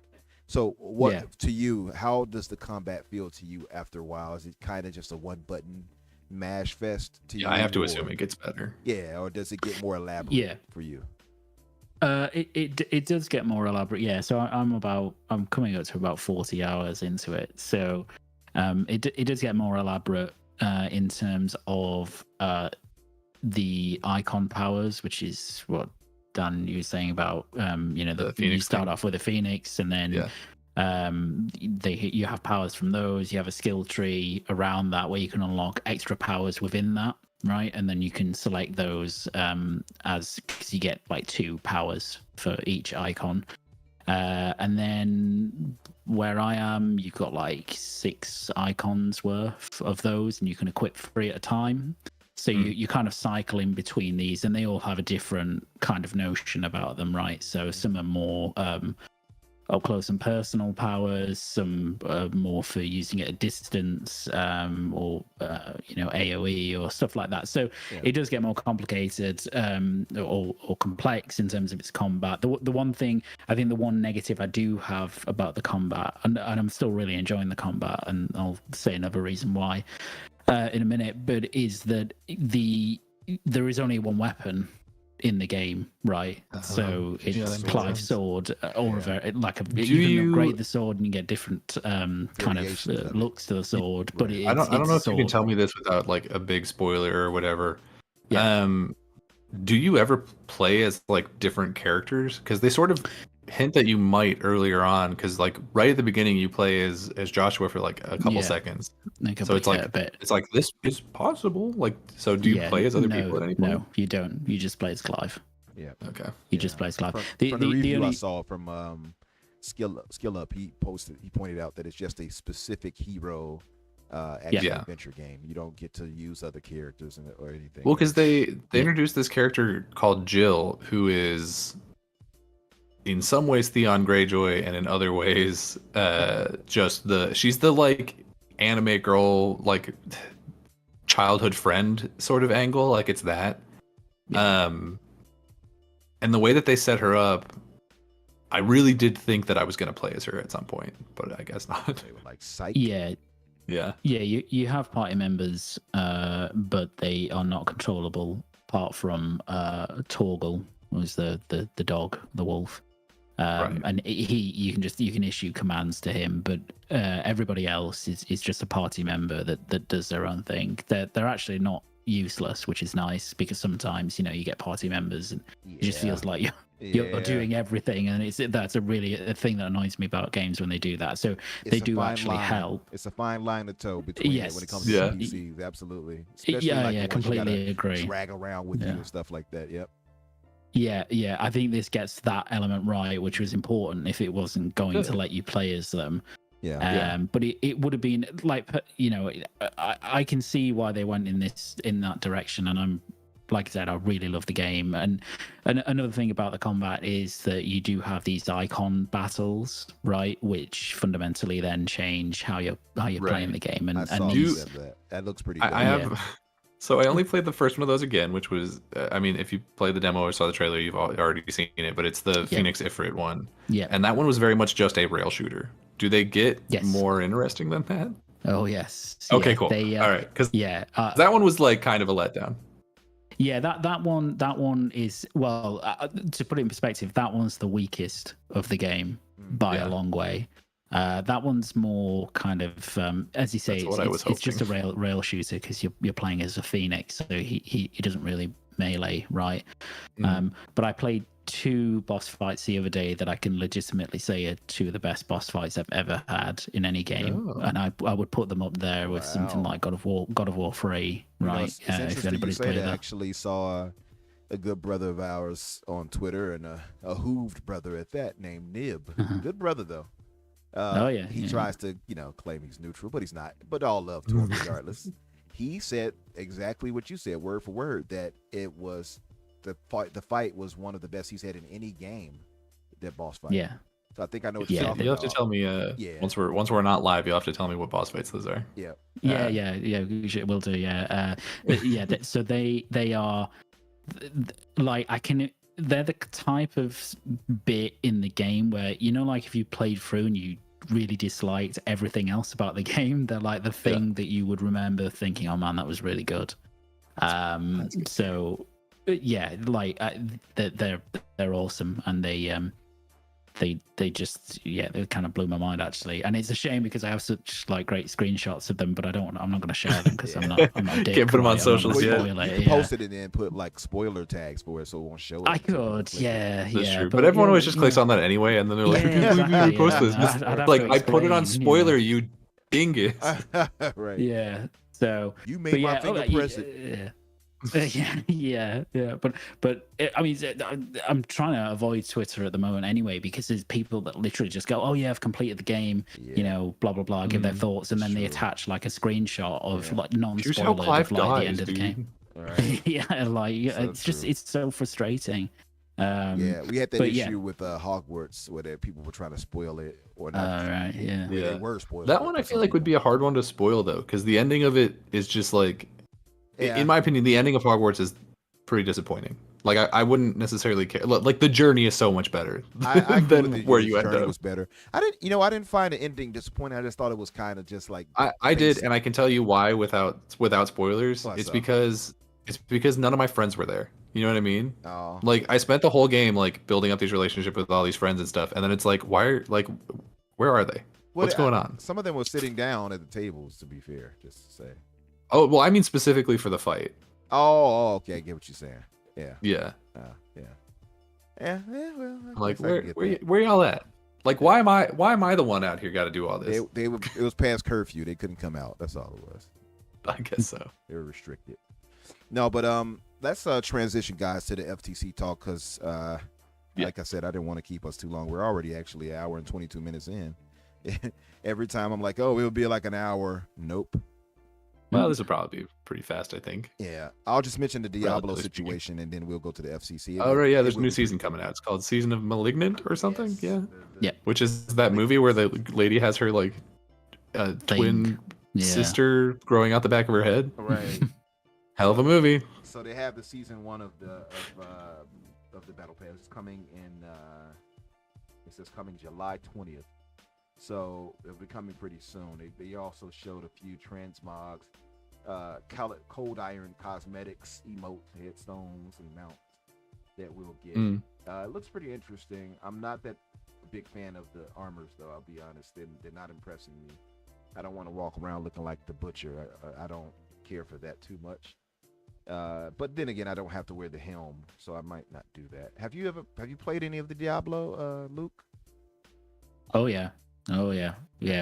So what to you, how does the combat feel to you after a while? Is it kind of just a one button mash fest to you? Yeah, I have to or- assume it gets better. Yeah, or does it get more elaborate Yeah. for you? It does get more elaborate. Yeah. So I'm coming up to about 40 hours into it. So it does get more elaborate in terms of the icon powers, which is what Dan, you were saying about The you Phoenix start thing. off with a Phoenix, and then you have powers from those. You have a skill tree around that where you can unlock extra powers within that, right? And then you can select those because you get like 2 powers for each icon. And then where I am, you've got like 6 icons worth of those, and you can equip 3 at a time. So you kind of cycle in between these, and they all have a different kind of notion about them, right? So some are more up close and personal powers, some more for using at a distance, or AOE or stuff like that. So it does get more complicated or complex in terms of its combat. The one thing, I think the one negative I do have about the combat, and I'm still really enjoying the combat, and I'll say another reason why in a minute, but is that there is only one weapon in the game, right? So that it's makes Clive's sense. sword, or like you you- can upgrade the sword and you get different kind of Variations of it. looks to the sword. But I don't know if you can sword. tell me this without like a big spoiler or whatever. Yeah. Do you ever play as like different characters? Because they sort of hint that you might earlier on. Because like right at the beginning, you play as Joshua for like a couple seconds. So it's like a bit. it's like this is possible. Like, so do you play as other people at any point? No, you don't. You just play as Clive. Yeah. Okay. You just play as Clive. From The the review I only saw from Skill Up, he pointed out that it's just a specific hero action Yeah. adventure game. You don't get to use other characters or anything. Well, because they introduced this character called Jill, who is in some ways Theon Greyjoy, and in other ways she's the like anime girl, like childhood friend sort of angle. Like it's that. And the way that they set her up, I really did think that I was going to play as her at some point, but I guess not. They were like psych. yeah. Yeah. Yeah, you have party members, but they are not controllable apart from Torgal, who's the dog, the wolf. Right. And you can issue commands to him, but everybody else is just a party member that does their own thing. They're actually not useless, which is nice, because sometimes you get party members and it just feels like you're doing everything, and that's a thing that annoys me about games when they do that. So they do actually help. It's a fine line to toe between it when it comes to Yeah. PCs. Absolutely. Especially Yeah, like yeah, the ones you gotta completely agree. drag around with you and stuff like that. Yep. Yeah, I think this gets that element right, which was important if it wasn't going to let you play as them. Yeah. But it would have been like, I can see why they went in that direction, and I'm, like I said, I really love the game. And another thing about the combat is that you do have these icon battles, right, which fundamentally then change how you're playing the game. I saw you said that. That looks pretty good. I have. So I only played the first one of those again, which was, I mean, if you played the demo or saw the trailer, you've already seen it, but it's the Phoenix Ifrit one. Yeah. And that one was very much just a rail shooter. Do they get more interesting than that? Oh, yes. Okay, Yeah, cool. All right. Because that that one was like kind of a letdown. Yeah, that one is, well, to put it in perspective, that one's the weakest of the game by a long way. That one's more kind of, as you say, it's just a rail shooter because you're playing as a Phoenix, so he doesn't really melee, right? But I played 2 boss fights the other day that I can legitimately say are 2 of the best boss fights I've ever had in any game, and I would put them up there with something like God of War 3, right? It's interesting if anybody's you say played that. that. I actually saw a good brother of ours on Twitter, and a hooved brother at that, named Nib. Good brother though. He tries to, claim he's neutral, but he's not. But all love to him regardless. He said exactly what you said, word for word, that it was the fight was one of the best he's had in any game. That boss fight. Yeah. So I think I know what you're talking about. You'll have to tell me. Once we're not live, you'll have to tell me what boss fights those are. Yeah. We'll do. Yeah. So they are like they're the type of bit in the game where, like if you played through and you really disliked everything else about the game, they're like the thing that you would remember thinking, oh man, that was really good. That's good. So like they're awesome, and they just they kind of blew my mind actually, and it's a shame because I have such like great screenshots of them, but I'm not going to share them because I'm not a dick. Can't put them on socials yet. You can post it and then put like spoiler tags for it so it won't show it. I could, That's true. But everyone always just clicks on that anyway, and then they're like, "Can you post this?" Like I put it on spoiler, you dingus. Right. Yeah. So you made my finger press it. But I mean, I'm trying to avoid Twitter at the moment anyway, because there's people that literally just go, oh yeah, I've completed the game, blah blah blah, give their thoughts, and then they attach like a screenshot of like non-spoiler of like the end of the game. Right. It's so frustrating. We had that issue with Hogwarts where people were trying to spoil it or not. They were spoiled. That one I feel like would be a hard one to spoil though, because the ending of it is just like, in my opinion, the ending of Hogwarts is pretty disappointing. Like I wouldn't necessarily care. Like the journey is so much better than where you end up. Was better. I didn't find the ending disappointing. I just thought it was kind of just like I did, and I can tell you why without spoilers. It's because none of my friends were there. You know what I mean? Oh. Like I spent the whole game like building up these relationships with all these friends and stuff, and then it's like, where are they? What's going on? Some of them were sitting down at the tables. To be fair, just to say. Oh well, I mean specifically for the fight. Oh, okay. I get what you're saying. Yeah. Yeah. Well, like where y'all at? Like why am I the one out here got to do all this? It was past curfew. They couldn't come out. That's all it was. I guess so. They were restricted. No, but let's transition, guys, to the FTC talk because, like I said, I didn't want to keep us too long. We're already actually an hour and 22 minutes in. Every time I'm like, oh, it'll be like an hour. Nope. Well, this will probably be pretty fast, I think. Yeah, I'll just mention the Diablo situation, and then we'll go to the FCC. Oh, right, yeah, there's a new season coming out. It's called Season of Malignant or something. Yes. Yeah. Which is that movie where the lady has her like twin sister growing out the back of her head. Right. Hell of a movie. So they have the season 1 of the Battle Pass. It's coming in. It says coming July 20th. So it'll be coming pretty soon. They also showed a few transmogs, cold iron cosmetics, emote headstones, and mounts that we'll get. It looks pretty interesting. I'm not that big fan of the armors, though. I'll be honest. They're not impressing me. I don't want to walk around looking like the Butcher. I don't care for that too much. But then again, I don't have to wear the helm, so I might not do that. Have you played any of the Diablo, Luke? Oh yeah. Well,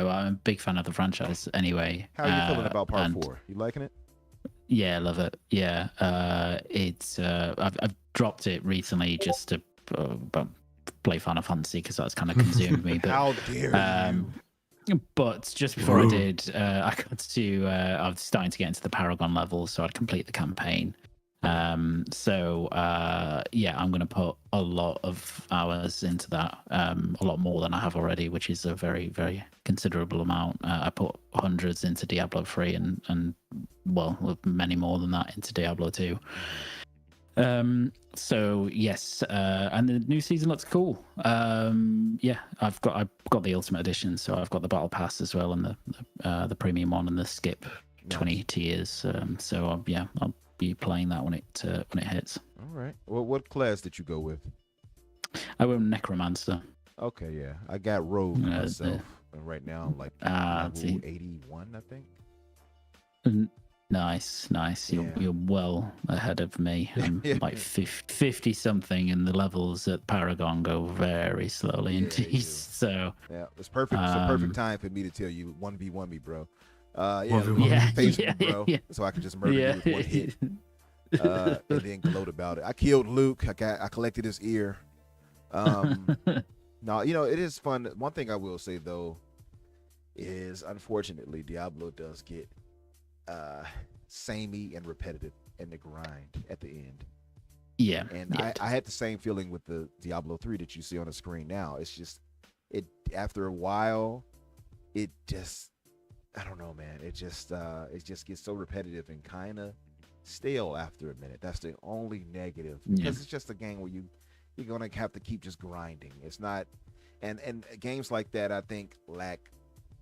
I'm a big fan of the franchise anyway. How are you feeling about Part 4? You liking it? Yeah, love it. Yeah, it's I've dropped it recently just to play Final Fantasy because that's kind of consumed me. But, how dare you? But just before I did, I was starting to get into the Paragon level, so I'd complete the campaign. I'm going to put a lot of hours into that, a lot more than I have already, which is a very, very considerable amount. I put hundreds into Diablo 3 and many more than that into Diablo 2. So yes, and the new season looks cool. I've got the Ultimate Edition, so I've got the Battle Pass as well, and the premium one and the skip 20 tiers. I'll be playing that when it hits. All right. Well, what class did you go with? I went Necromancer. Okay, yeah. I got Rogue myself. And right now I'm like level 81, I think. Nice. Yeah. You're well ahead of me. I'm like 50 something, and the levels at Paragon go very slowly indeed. So yeah, it's perfect. It's a perfect time for me to tell you 1v1 me, bro. Facebook, bro. So I can just murder you with one hit. And then gloat about it. I killed Luke. I collected his ear. No, it is fun. One thing I will say though is, unfortunately, Diablo does get samey and repetitive in the grind at the end. Yeah. And I had the same feeling with the Diablo 3 that you see on the screen now. It's just after a while, it just, I don't know, man. It just gets so repetitive and kind of stale after a minute. That's the only negative, because it's just a game where you're gonna have to keep just grinding. It's not, and games like that I think lack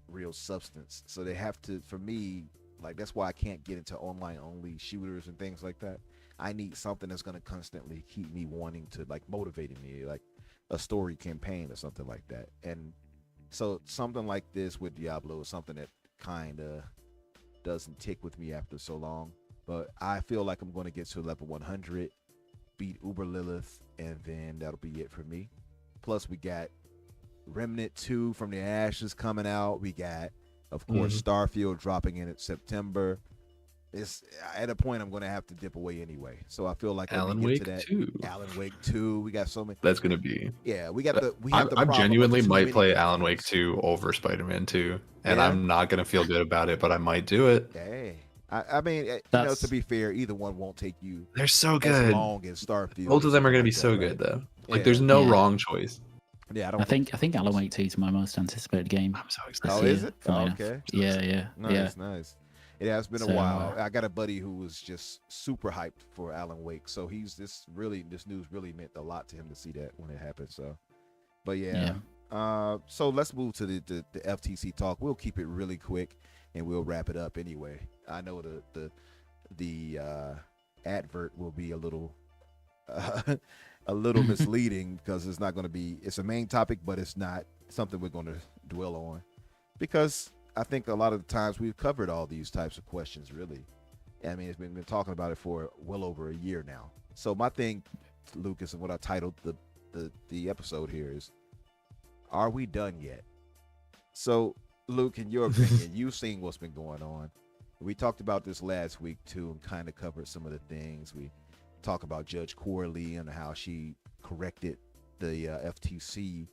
real substance. So they have to, for me, like, that's why I can't get into online only shooters and things like that. I need something that's gonna constantly keep me wanting to, like, motivating me, like a story campaign or something like that. And so something like this with Diablo is something that kind of doesn't tick with me after so long. But I feel like I'm going to get to level 100, beat Uber Lilith, and then that'll be it for me. Plus, we got Remnant 2 from the Ashes coming out. We got, of course, Starfield dropping in September. It's at a point I'm going to have to dip away anyway. So I feel like Alan Wake 2. Alan Wake 2. We got so many. That's going to be. Yeah, we have the. I genuinely might play Alan Wake 2 over Spider-Man 2, and I'm not going to feel good about it, but I might do it. Hey. I mean, to be fair, either one won't take you. They're so good. As long as Starfield. Both of them are going to be so good, though. Like, there's no wrong choice. Yeah, I think Alan Wake 2 is my most anticipated game. I'm so excited. Oh, is it? Okay. Yeah. Nice. It has been a while. I got a buddy who was just super hyped for Alan Wake, so this news really meant a lot to him to see that when it happened. So, but yeah. So let's move to the FTC talk. We'll keep it really quick, and we'll wrap it up anyway. I know the advert will be a little misleading, because it's not going to be. It's a main topic, but it's not something we're going to dwell on, because I think a lot of the times we've covered all these types of questions. Really, I mean, it's been talking about it for well over a year now. So my thing, Lucas, and what I titled the episode here is, are we done yet? So, Luke, in your opinion, you've seen what's been going on. We talked about this last week too, and kind of covered some of the things. We talked about Judge Corley and how she corrected the FTC,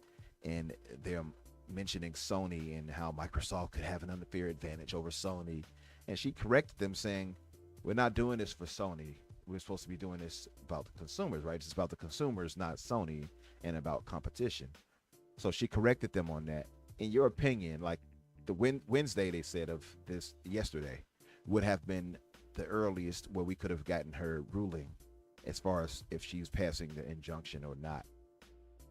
and they're mentioning Sony and how Microsoft could have an unfair advantage over Sony. And she corrected them, saying, we're not doing this for Sony. We're supposed to be doing this about the consumers, right? It's about the consumers, not Sony, and about competition. So she corrected them on that. In your opinion, like the Wednesday they said of this yesterday would have been the earliest where we could have gotten her ruling as far as if she's passing the injunction or not.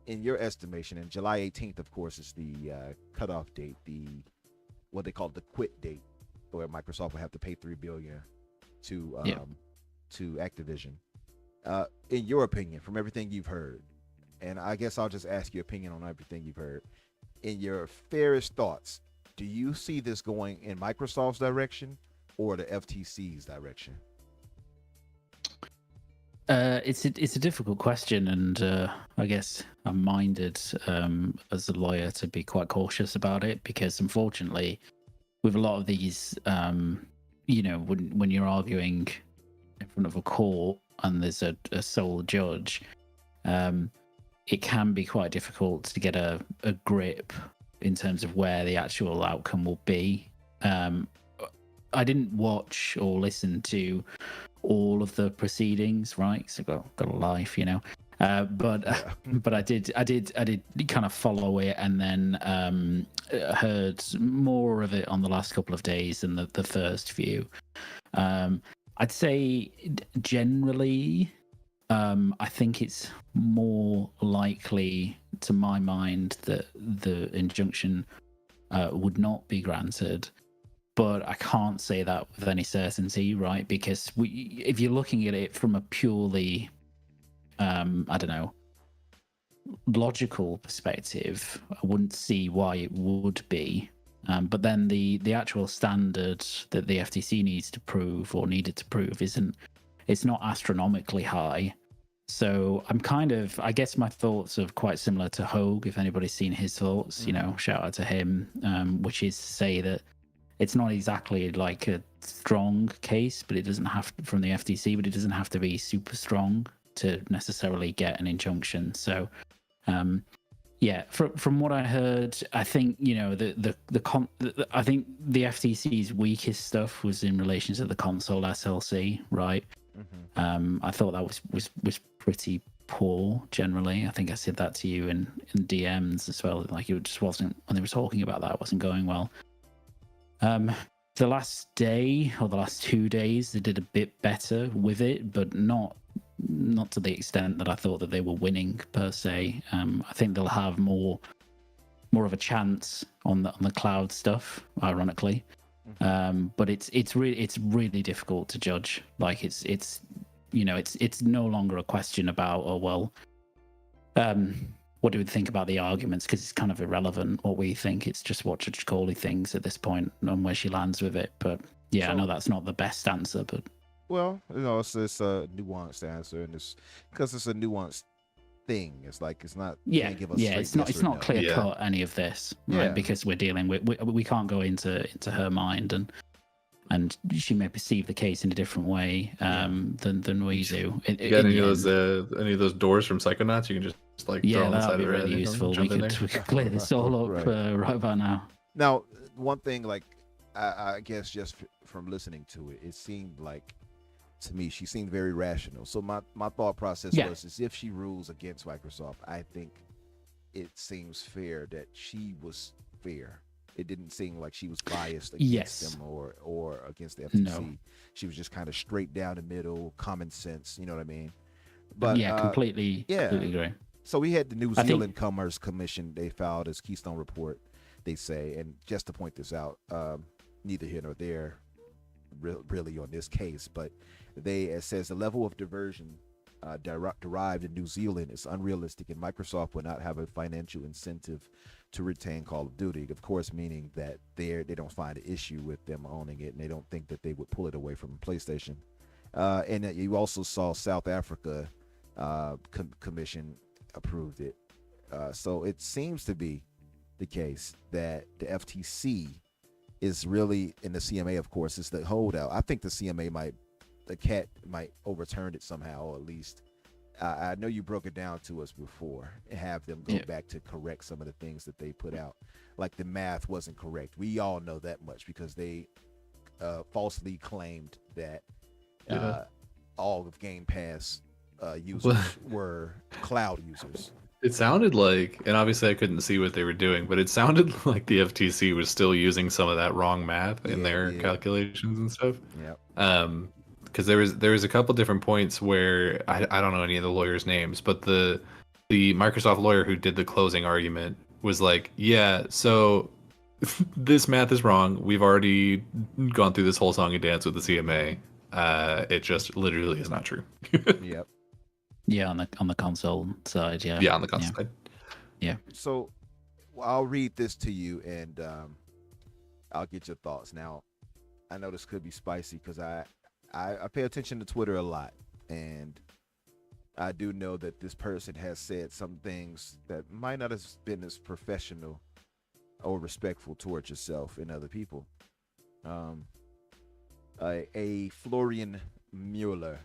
In your estimation, and July 18th, of course, is the cutoff date, what they call the quit date, where Microsoft will have to pay $3 billion to Activision. In your opinion, from everything you've heard, and I guess I'll just ask your opinion on everything you've heard, in your fairest thoughts, do you see this going in Microsoft's direction or the FTC's direction? It's a difficult question, and I guess I'm minded as a lawyer to be quite cautious about it, because unfortunately, with a lot of these, when you're arguing in front of a court and there's a sole judge, it can be quite difficult to get a grip in terms of where the actual outcome will be. I didn't watch or listen to all of the proceedings, right? Because I've got a life, but I did kind of follow it, and then heard more of it on the last couple of days than the first few. I'd say generally, I think it's more likely, to my mind, that the injunction would not be granted. but I can't say that with any certainty, right? Because if you're looking at it from a purely, I don't know, logical perspective, I wouldn't see why it would be. But then the actual standard that the FTC needs to prove or needed to prove it's not astronomically high. So I'm I guess my thoughts are quite similar to Hogue. If anybody's seen his thoughts, shout out to him, which is to say that it's not exactly like a strong case, but it doesn't have from the FTC, but it doesn't have to be super strong to necessarily get an injunction. So, yeah, from what I heard, I think I think the FTC's weakest stuff was in relation to the console SLC, right? Mm-hmm. I thought that was pretty poor generally. I think I said that to you in DMs as well. Like it just wasn't, when they were talking about that, it wasn't going well. The last day or the last 2 days, they did a bit better with it, but not to the extent that I thought that they were winning per se. I think they'll have more of a chance on the cloud stuff, ironically. But it's really difficult to judge. Like it's no longer a question about what do we think about the arguments, because it's kind of irrelevant what we think. It's just what Judge Corley thinks at this point and where she lands with it. But yeah, I know that's not the best answer, but well, it's a nuanced answer, and it's because it's a nuanced thing. It's like it's not. Can't give us it's not clear cut any of this, right? Because we're dealing with we can't go into her mind, and she may perceive the case in a different way than we do. You got any of those doors from Psychonauts? You can just like throw on the side that'd be of the really useful. We could clear this all up right about now. Now, one thing, like I guess just from listening to it, it seemed like, to me, she seemed very rational. So my thought process was, is if she rules against Microsoft, I think it seems fair that she was fair. It didn't seem like she was biased against them or against the FTC. No. She was just kind of straight down the middle, common sense. You know what I mean? But completely agree. So we had the New Zealand Commerce Commission. They filed as Keystone Report, they say. And just to point this out, neither here nor there really on this case, but it says the level of diversion derived in New Zealand is unrealistic, and Microsoft will not have a financial incentive to retain Call of Duty. Of course, meaning that they don't find an issue with them owning it, and they don't think that they would pull it away from PlayStation. And you also saw South Africa Commission approved it. So it seems to be the case that the FTC is really, in the CMA, of course, is the holdout. I think the CMA the cat might overturn it somehow, or at least I know you broke it down to us before, and have them go back to correct some of the things that they put out. Like the math wasn't correct. We all know that much because they falsely claimed that all of Game Pass users were cloud users. It sounded like, and obviously I couldn't see what they were doing, but it sounded like the FTC was still using some of that wrong math in their calculations and stuff. Yeah. Because there was a couple different points where I don't know any of the lawyers' names, but the Microsoft lawyer who did the closing argument was like, yeah, so this math is wrong. We've already gone through this whole song and dance with the CMA. It just literally is not true. Yep. Yeah, on the console side, yeah. Yeah, on the console side. Yeah. So I'll read this to you, and I'll get your thoughts. Now, I know this could be spicy because I pay attention to Twitter a lot, and I do know that this person has said some things that might not have been as professional or respectful towards yourself and other people. A Florian Mueller.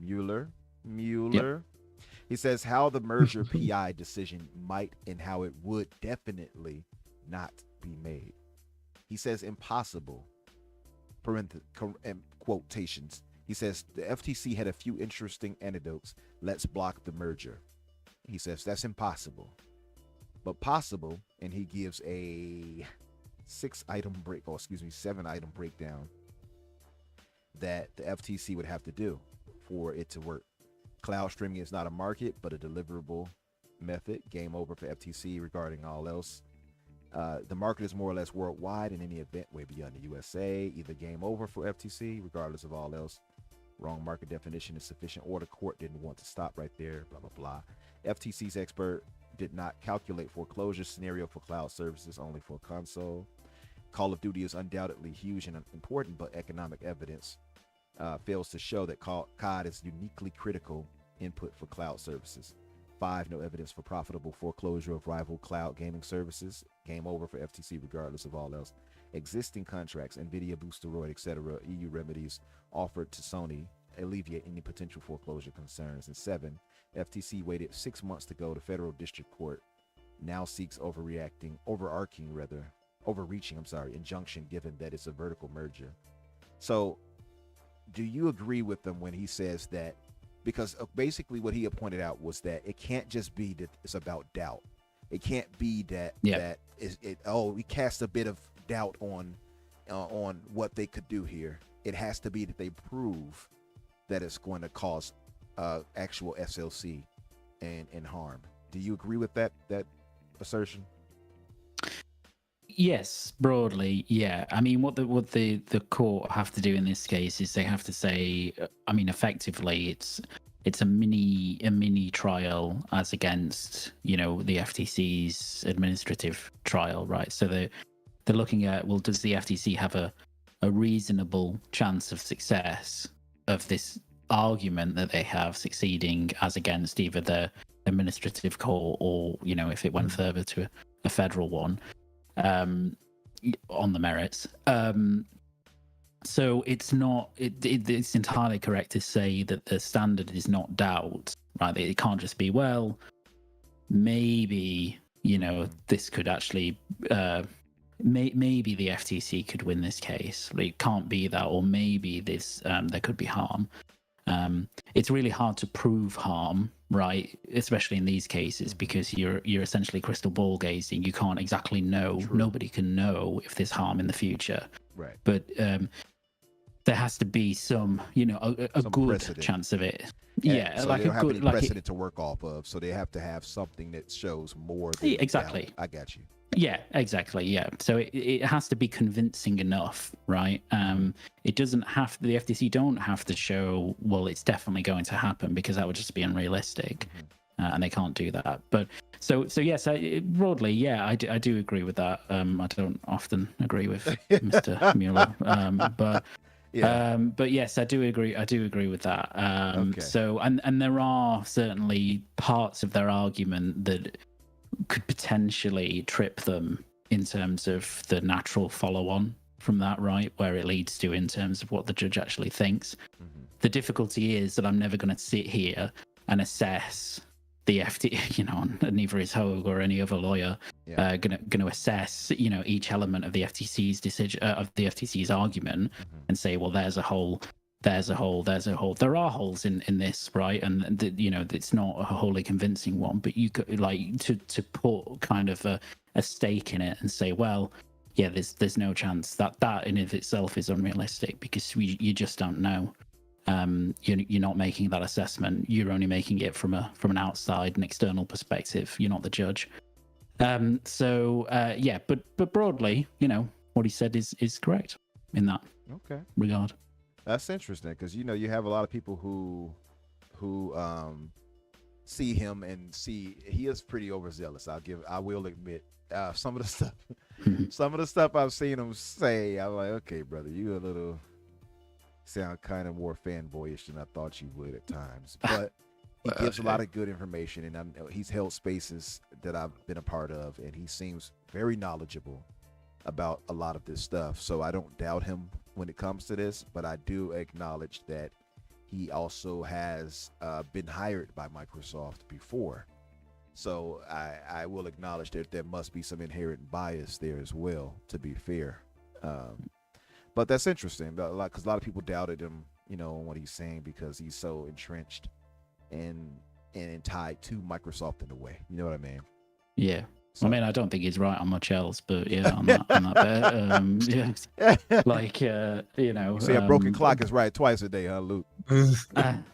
Yep. He says how the merger PI decision might and how it would definitely not be made. He says impossible. Quotations. He says the FTC had a few interesting anecdotes. Let's block the merger. He says that's impossible, but possible, and he gives a 7-item breakdown that the FTC would have to do for it to work. Cloud streaming is not a market, but a deliverable method. Game over for FTC regarding all else. The market is more or less worldwide. In any event way beyond the USA, either game over for FTC, regardless of all else. Wrong market definition is sufficient, or the court didn't want to stop right there. Blah blah blah. FTC's expert did not calculate foreclosure scenario for cloud services, only for console. Call of Duty is undoubtedly huge and important, but economic evidence fails to show that COD is uniquely critical input for cloud services. 5, no evidence for profitable foreclosure of rival cloud gaming services. Game over for FTC regardless of all else. Existing contracts, NVIDIA, Boosteroid, etc., EU remedies offered to Sony alleviate any potential foreclosure concerns. And 7, FTC waited 6 months to go to federal district court, now seeks overreaching injunction given that it's a vertical merger. So do you agree with them when he says that? Because basically what he had pointed out was that it can't just be that it's about doubt. It can't be that we cast a bit of doubt on what they could do here. It has to be that they prove that it's going to cause actual SLC and harm. Do you agree with that assertion? Yes, broadly, yeah. I mean, what the court have to do in this case is they have to say, I mean, effectively, it's a mini trial as against, the FTC's administrative trial, right? So they're looking at, well, does the FTC have a reasonable chance of success of this argument that they have succeeding as against either the administrative court or, if it went further to a federal one. On the merits. So it's not. It's entirely correct to say that the standard is not doubt, right? It can't just be, well, maybe this could actually, maybe the FTC could win this case. It can't be that, or maybe this there could be harm. It's really hard to prove harm, right? Especially in these cases, because you're essentially crystal ball gazing. You can't exactly know. True. Nobody can know if there's harm in the future. Right. But there has to be some, a good precedent. Chance of it. Yeah, so like they don't a have good any precedent to work off of. So they have to have something that shows more. Than exactly. Doubt. I got you. Yeah, exactly. Yeah. So it has to be convincing enough, right? It doesn't have the FTC don't have to show, well, it's definitely going to happen, because that would just be unrealistic. And they can't do that. But so yes, broadly, yeah, I do agree with that. I don't often agree with Mr. Mueller, but yes, I do agree. I do agree with that. Okay. So and there are certainly parts of their argument that could potentially trip them in terms of the natural follow-on from that, right? Where it leads to in terms of what the judge actually thinks. The difficulty is that I'm never going to sit here and assess the FTC, neither is Hogue or any other lawyer going to assess, each element of the FTC's decision, of the FTC's argument, and say, well, there's a hole. There are holes in this, right? And it's not a wholly convincing one, but you could to put kind of a stake in it and say, well, yeah, there's no chance that in of itself is unrealistic, because you just don't know. You're not making that assessment. You're only making it from an outside and external perspective. You're not the judge. But broadly, what he said is correct in that regard. That's interesting, because you have a lot of people who see him and see he is pretty overzealous. I will admit some of the stuff I've seen him say, I'm like, okay, brother, you a little sound kind of more fanboyish than I thought you would at times. But he gives a lot of good information, and he's held spaces that I've been a part of, and he seems very knowledgeable about a lot of this stuff. So I don't doubt him when it comes to this, but I do acknowledge that he also has been hired by Microsoft before. So I will acknowledge that there must be some inherent bias there as well, to be fair. But that's interesting, because a lot of people doubted him, on what he's saying, because he's so entrenched and tied to Microsoft in a way. You know what I mean? Yeah. So. I mean, I don't think he's right on much else, but yeah, on that bit, yeah, like you know, You say a broken clock is right twice a day, huh, Luke?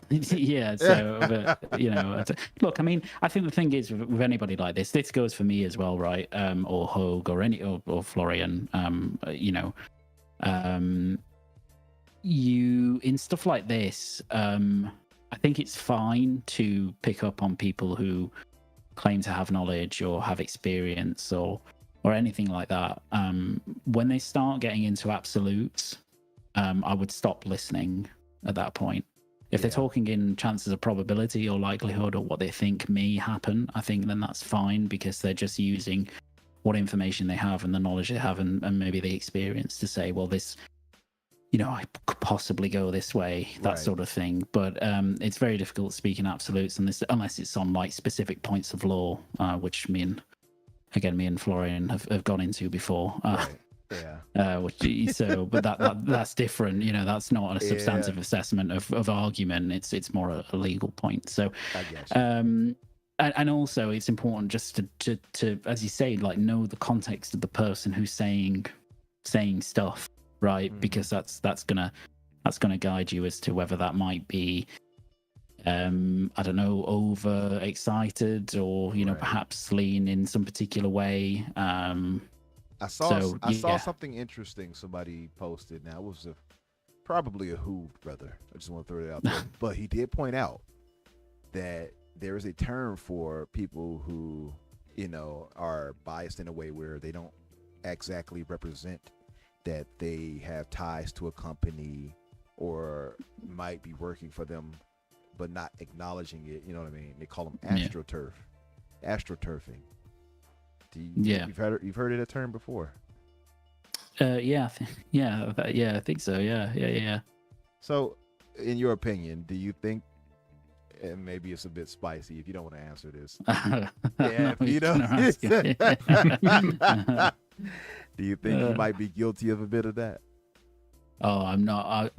yeah. So, but, you know, look, I mean, I think the thing is with anybody like this goes for me as well, right? Or Hogue or Florian, you know, you in stuff like this, I think it's fine to pick up on people who claim to have knowledge or have experience or anything like that. When they start getting into absolutes, I would stop listening at that point. If they're talking in chances of probability or likelihood or what they think may happen, I think then that's fine, because they're just using what information they have and the knowledge they have and maybe the experience to say, well, this, you know, I could possibly go this way, that sort of thing. But it's very difficult to speak in absolutes unless it's on like specific points of law, which me and Florian have gone into before. But that's different. You know, that's not a substantive assessment of argument. It's more a legal point. So, I guess. And also it's important just to as you say, like, know the context of the person who's saying stuff. Right, because that's gonna guide you as to whether that might be, I don't know, over excited or you know perhaps lean in some particular way. I saw something interesting somebody posted. Now it was probably a Who brother. I just want to throw it out there, but he did point out that there is a term for people who, you know, are biased in a way where they don't exactly represent that they have ties to a company or might be working for them, but not acknowledging it. You know what I mean? They call them astroturfing. You've heard of that term before? I think so. Yeah. So, in your opinion, do you think? And maybe it's a bit spicy if you don't want to answer this. Do you think you might be guilty of a bit of that? Oh, I'm not.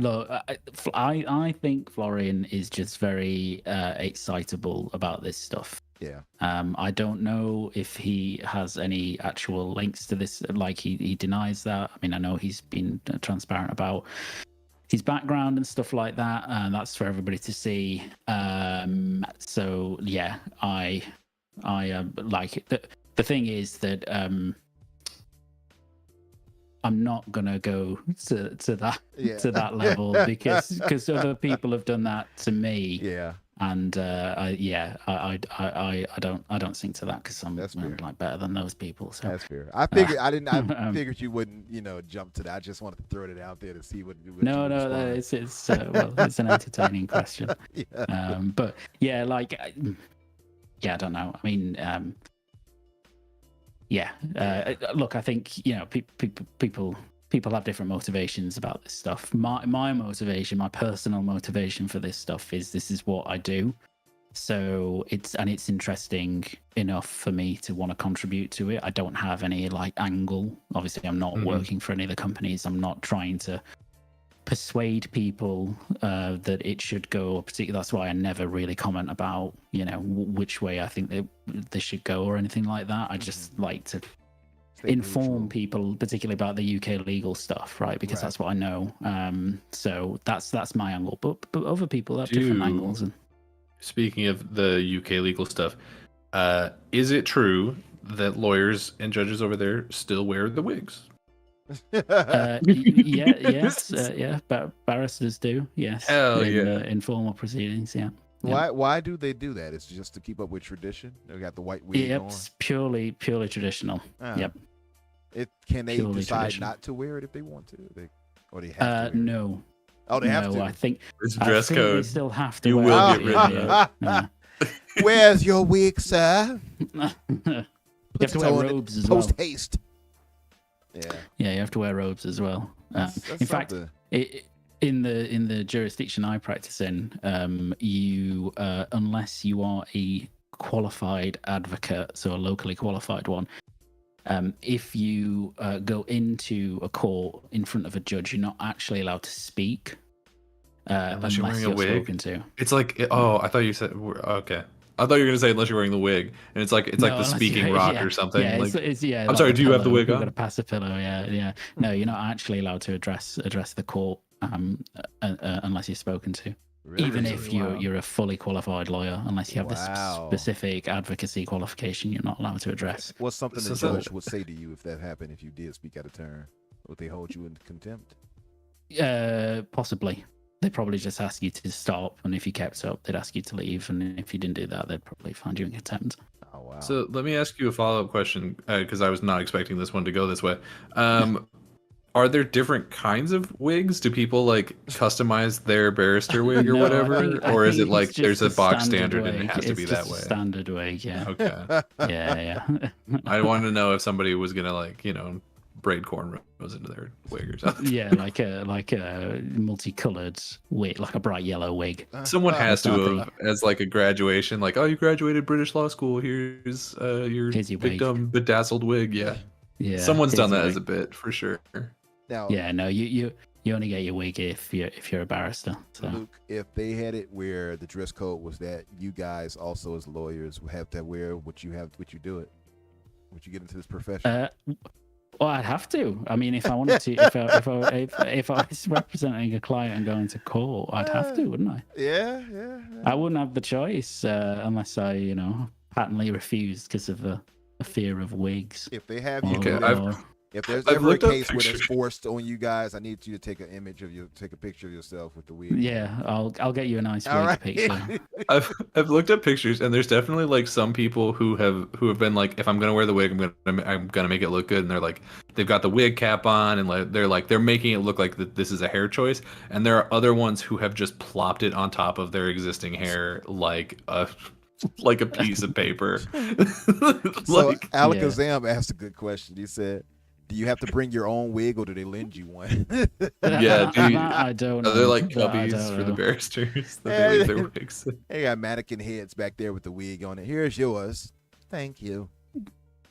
I think Florian is just very excitable about this stuff. Yeah. I don't know if he has any actual links to this. Like he denies that. I mean, I know he's been transparent about his background and stuff like that, and that's for everybody to see. So yeah, I like it. The thing is that I'm not gonna go to that level because other people have done that to me. Yeah. And I don't sink to that because I'm like better than those people. So that's fair. I figured I figured you wouldn't, you know, jump to that. I just wanted to throw it out there to see what No, it's it's an entertaining question. But yeah, like I don't know. I mean, look, I think, you know, people have different motivations about this stuff. My motivation, my personal motivation for this stuff is this is what I do. So it's interesting enough for me to want to contribute to it. I don't have any like angle. Obviously, I'm not working for any of the companies. I'm not trying to persuade people that it should go. Particularly, that's why I never really comment about, you know, which way I think they should go or anything like that. I just like to inform people, particularly about the UK legal stuff, right? Because that's what I know. So that's my angle. But other people have different angles. And speaking of the UK legal stuff, is it true that lawyers and judges over there still wear the wigs? Barristers do. Yes. Hell in formal proceedings. Yeah. Why do they do that? It's just to keep up with tradition. They got the white wig on. It's purely traditional. Yep. Can they decide not to wear it if they want to? Or they have to? No. Oh, they have to. I think it's dress code. They still have to. You will get rid of it. Where's your wig, sir? You have to wear robes as well. Post haste. Yeah, you have to wear robes as well. In fact, in the jurisdiction I practice in, you unless you are a qualified advocate, so a locally qualified one, if you go into a court in front of a judge, you're not actually allowed to speak unless you're wearing a wig. Spoken to. It's like, I thought you said okay. I thought you were gonna say unless you're wearing the wig, and it's like the unless speaking you- rock yeah, or something. Yeah, like, it's yeah. I'm like sorry. the Do you have the pillow. wig You've on? got to pass a pillow. Yeah. No, you're not actually allowed to address the court unless you're spoken to. Really? Even if Wow. you're a fully qualified lawyer, unless you have this Wow. specific advocacy qualification, you're not allowed to address. What's something the So- judge would say to you if that happened, if you did speak out of turn? Would they hold you in contempt? Possibly. They'd probably just ask you to stop, and if you kept up, they'd ask you to leave, and if you didn't do that, they'd probably find you in contempt. Oh, wow. So let me ask you a follow-up question because I was not expecting this one to go this way. Are there different kinds of wigs? Do people like customize their barrister wig or No, whatever, I or is think it like it's just there's a the box standard and it wig. has to It's be just that a way? standard wig, yeah. Okay. Yeah. I wanted to know if somebody was gonna like braid cornrows into their wig or something. Yeah, like a multicolored wig, like a bright yellow wig. Someone has to Something. have, as like a graduation, like, oh, you graduated British law school. Here's your Here's your wig. victim bedazzled wig. Yeah, Yeah, someone's done here's that a as a wig. bit for sure. Now, Yeah, no, you only get your wig if you're a barrister. So Luke, if they had it where the dress code was that you guys also as lawyers would have to wear what you do it, would you get into this profession? well, I'd have to. I mean, if I wanted to, if I was representing a client and going to court, I'd have to, wouldn't I? Yeah. I wouldn't have the choice unless I, patently refused because of a fear of wigs. If they have you, Okay, if there's I've ever a looked up case where it's pictures. forced on you guys, I need you to take a picture of yourself with the wig. Yeah, I'll get you a nice All wig right. picture. I've looked up pictures, and there's definitely like some people who have been like, if I'm gonna wear the wig, I'm gonna make it look good, and they're like, they've got the wig cap on, and they're making it look like this is a hair choice. And there are other ones who have just plopped it on top of their existing hair like a piece of paper. So Like, Alakazam asked a good question. He said, "Do you have to bring your own wig, or do they lend you one?" Yeah, do you- That I don't know. are there like That I cubbies don't for the know. barristers that they leave their wigs? They got mannequin heads back there with the wig on it. Here's yours. Thank you.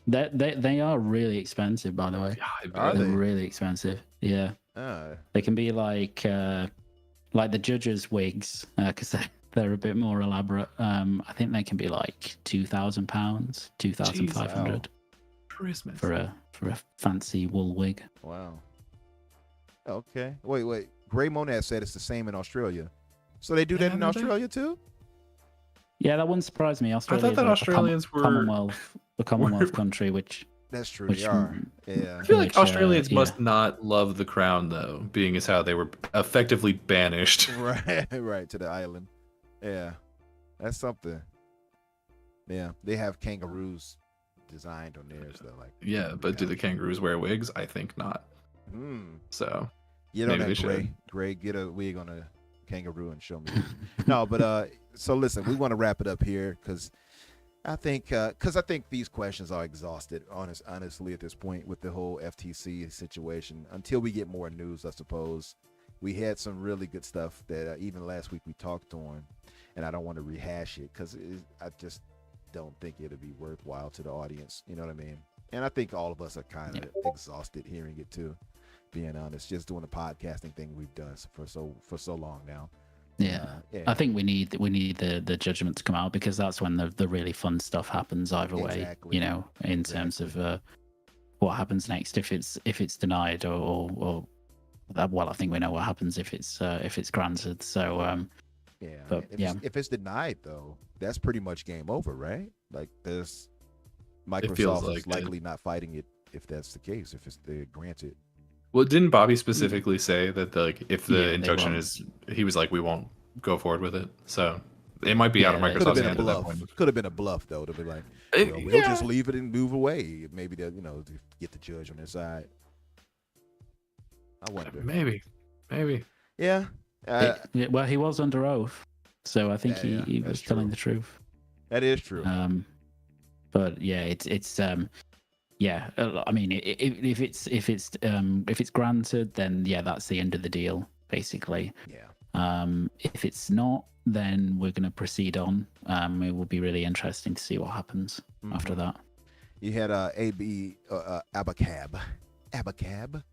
They are really expensive, by the way. Are They're they? really expensive. Yeah, Uh, they can be like the judges' wigs because they're a bit more elaborate. I think they can be like £2,000, £2,500 Christmas. for a fancy wool wig. wow. Okay. Wait. Gray Monad said it's the same in Australia. So they do that Yeah, in do they? Australia too? Yeah, that wouldn't surprise me. Australia that Australians were- Commonwealth country, which That's true. Which- They are. Yeah. I feel like Which, Australians yeah. must not love the crown, though, being as how they were effectively banished. Right to the island. Yeah. That's something. Yeah. They have kangaroos designed on theirs though. Like. Yeah, but do the kangaroos wear wigs? I think not. Hmm. So Get on Maybe that, they Gray. should. Gray, get a wig on a kangaroo and show me. No, but so listen, we want to wrap it up here because I think these questions are exhausted, honestly, at this point with the whole FTC situation. Until we get more news, I suppose. We had some really good stuff that even last week we talked on, and I don't want to rehash it because I just don't think it'll be worthwhile to the audience. You know what I mean? And I think all of us are kind of exhausted hearing it too. Being honest, just doing the podcasting thing we've done for so long now. yeah. Yeah. I think we need the judgment to come out because that's when the really fun stuff happens either way. Exactly. You know, in terms of what happens next if it's denied or well, I think we know what happens if it's granted. So Yeah. But, If it's denied though, that's pretty much game over, right? Like there's It feels Microsoft is like it. likely not fighting it if that's the case, if they're granted. well, didn't Bobby specifically say that if the Yeah, they injunction won't. is, he was like, we won't go forward with it. So it might be out of Yeah, Could have Microsoft's been a hand at that bluff. point. Could have been a bluff though to be like, It- we'll yeah. just leave it and move away. Maybe they'll to get the judge on their side. I wonder. Maybe. Yeah. well, he was under oath, so I think Yeah, he that's was telling true. the truth. That is true. But yeah, it's yeah. I mean, if it's granted, then yeah, that's the end of the deal, basically. Yeah. If it's not, then we're going to proceed on. It will be really interesting to see what happens after that. You had Abacab.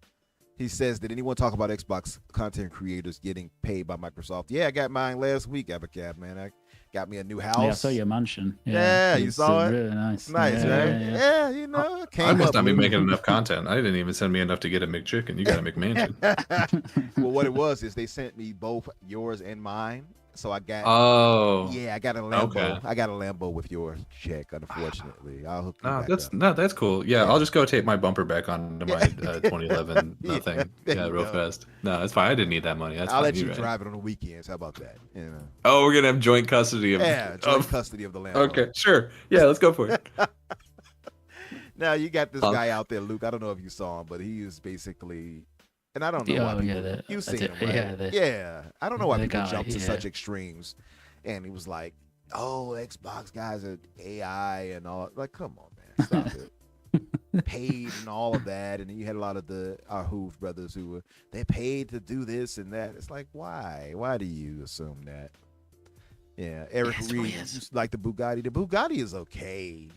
He says, did anyone talk about Xbox content creators getting paid by Microsoft? Yeah, I got mine last week, Abacab, man. I Got me a new Yeah, I house. saw your mansion. Yeah, you it's, saw it? Really nice. Nice, yeah, right? yeah. Yeah, you know, I came must up not be with- making enough content. I didn't even send me enough to get a McChicken. You got a McMansion. Well, what it was is they sent me both yours and mine. So I got Oh, yeah, I got a Lambo. okay. I got a Lambo with your check, unfortunately. I'll hook you back up. that's cool. Yeah, Yeah. I'll just go tape my bumper back onto my 2011 Yeah, thing. there Yeah, you real go. fast. No, it's fine. I didn't need that money. That's I'll fine. let you You're right. drive it on the weekends. How about that? You know. Oh, we're gonna have joint custody of. Yeah, joint of- custody of the Lambo. Okay, sure. Yeah, let's go for it. Now you got this Huh? guy out there, Luke. I don't know if you saw him, but he is basically, and I don't know why people, you've seen him, right? Yeah, I don't know why the people guy, jump to yeah. such extremes. And he was like, "Oh, Xbox guys are AI and all." Like, come on, man, stop it. Paid and all of that, and then you had a lot of the Hoof brothers who were they paid to do this and that. It's like, why? Why do you assume that? Yeah, Eric Yeah, it's Reed, weird. you like the Bugatti. The Bugatti is okay.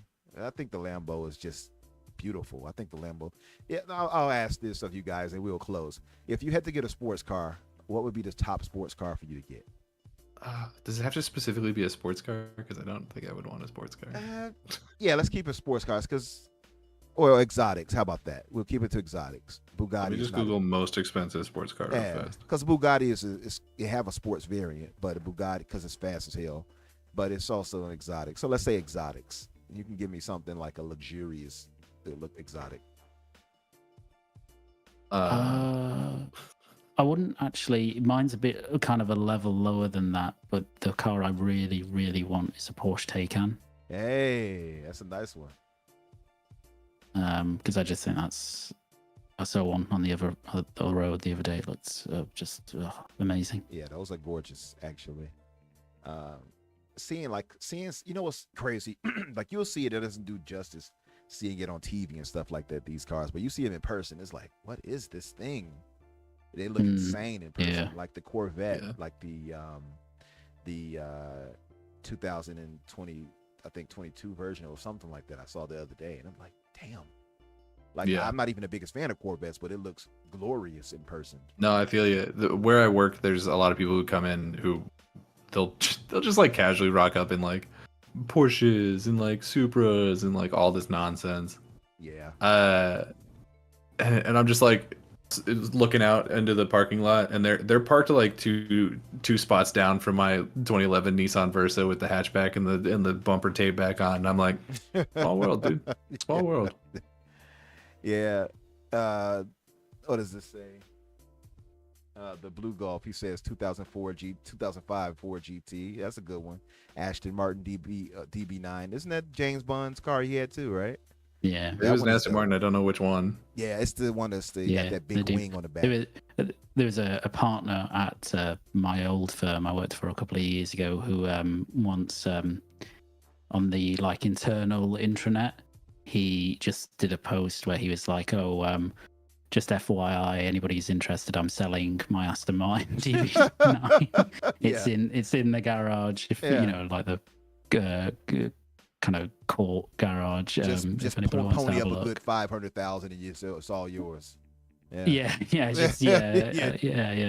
I think the Lambo is just beautiful. I think the Lambo. Yeah, I'll ask this of you guys, and we'll close. If you had to get a sports car, what would be the top sports car for you to get? Does it have to specifically be a sports car? Because I don't think I would want a sports car. Yeah, let's keep it sports cars, or exotics. How about that? We'll keep it to exotics. Bugatti. Let me just Google most expensive sports car real Yeah, fast. because Bugatti is it have a sports variant, but a Bugatti because it's fast as hell, but it's also an exotic. So let's say exotics. You can give me something like a luxurious, that look exotic. I wouldn't actually. Mine's a bit kind of a level lower than that, but the car I really, really want is a Porsche Taycan. Hey, that's a nice one. Because I just think that's. I saw one on the road the other day. It looks just amazing. Yeah, those are gorgeous, actually. Seeing, you know what's crazy? Like you'll see it doesn't do justice seeing it on TV and stuff like that. These cars, but you see them in person, it's like, what is this thing? They look insane in person. Yeah. Like the Corvette, Yeah. like the 2020, I think 22 version or something like that. I saw the other day, and I'm like, damn. Like Yeah. I'm not even the biggest fan of Corvettes, but it looks glorious in person. No, I feel you. Where I work, there's a lot of people who come in who they'll just like casually rock up in like Porsches and like Supras and like all this nonsense. Yeah. And I'm just like looking out into the parking lot, and they're parked like two spots down from my 2011 Nissan Versa with the hatchback and the bumper tape back on. And I'm like, small world, dude. Small world. Yeah. What does this say? The Blue Golf. He says 2005 Ford GT. That's a good one. Aston Martin DB9. Isn't that James Bond's car he had too, right? Yeah. It was one an is Aston dope. Martin. I don't know which one. Yeah, it's the one that's got that they big do. wing on the back. There was a partner at my old firm I worked for a couple of years ago who once on the like internal intranet, he just did a post where he was like, "Oh, just FYI, anybody who's interested, I'm selling my Aston Martin DB9. It's in the garage. If Yeah. you know, like the kind of court garage. just if anybody wants to pony have up a a look. good 500,000 and it's all yours. Yeah,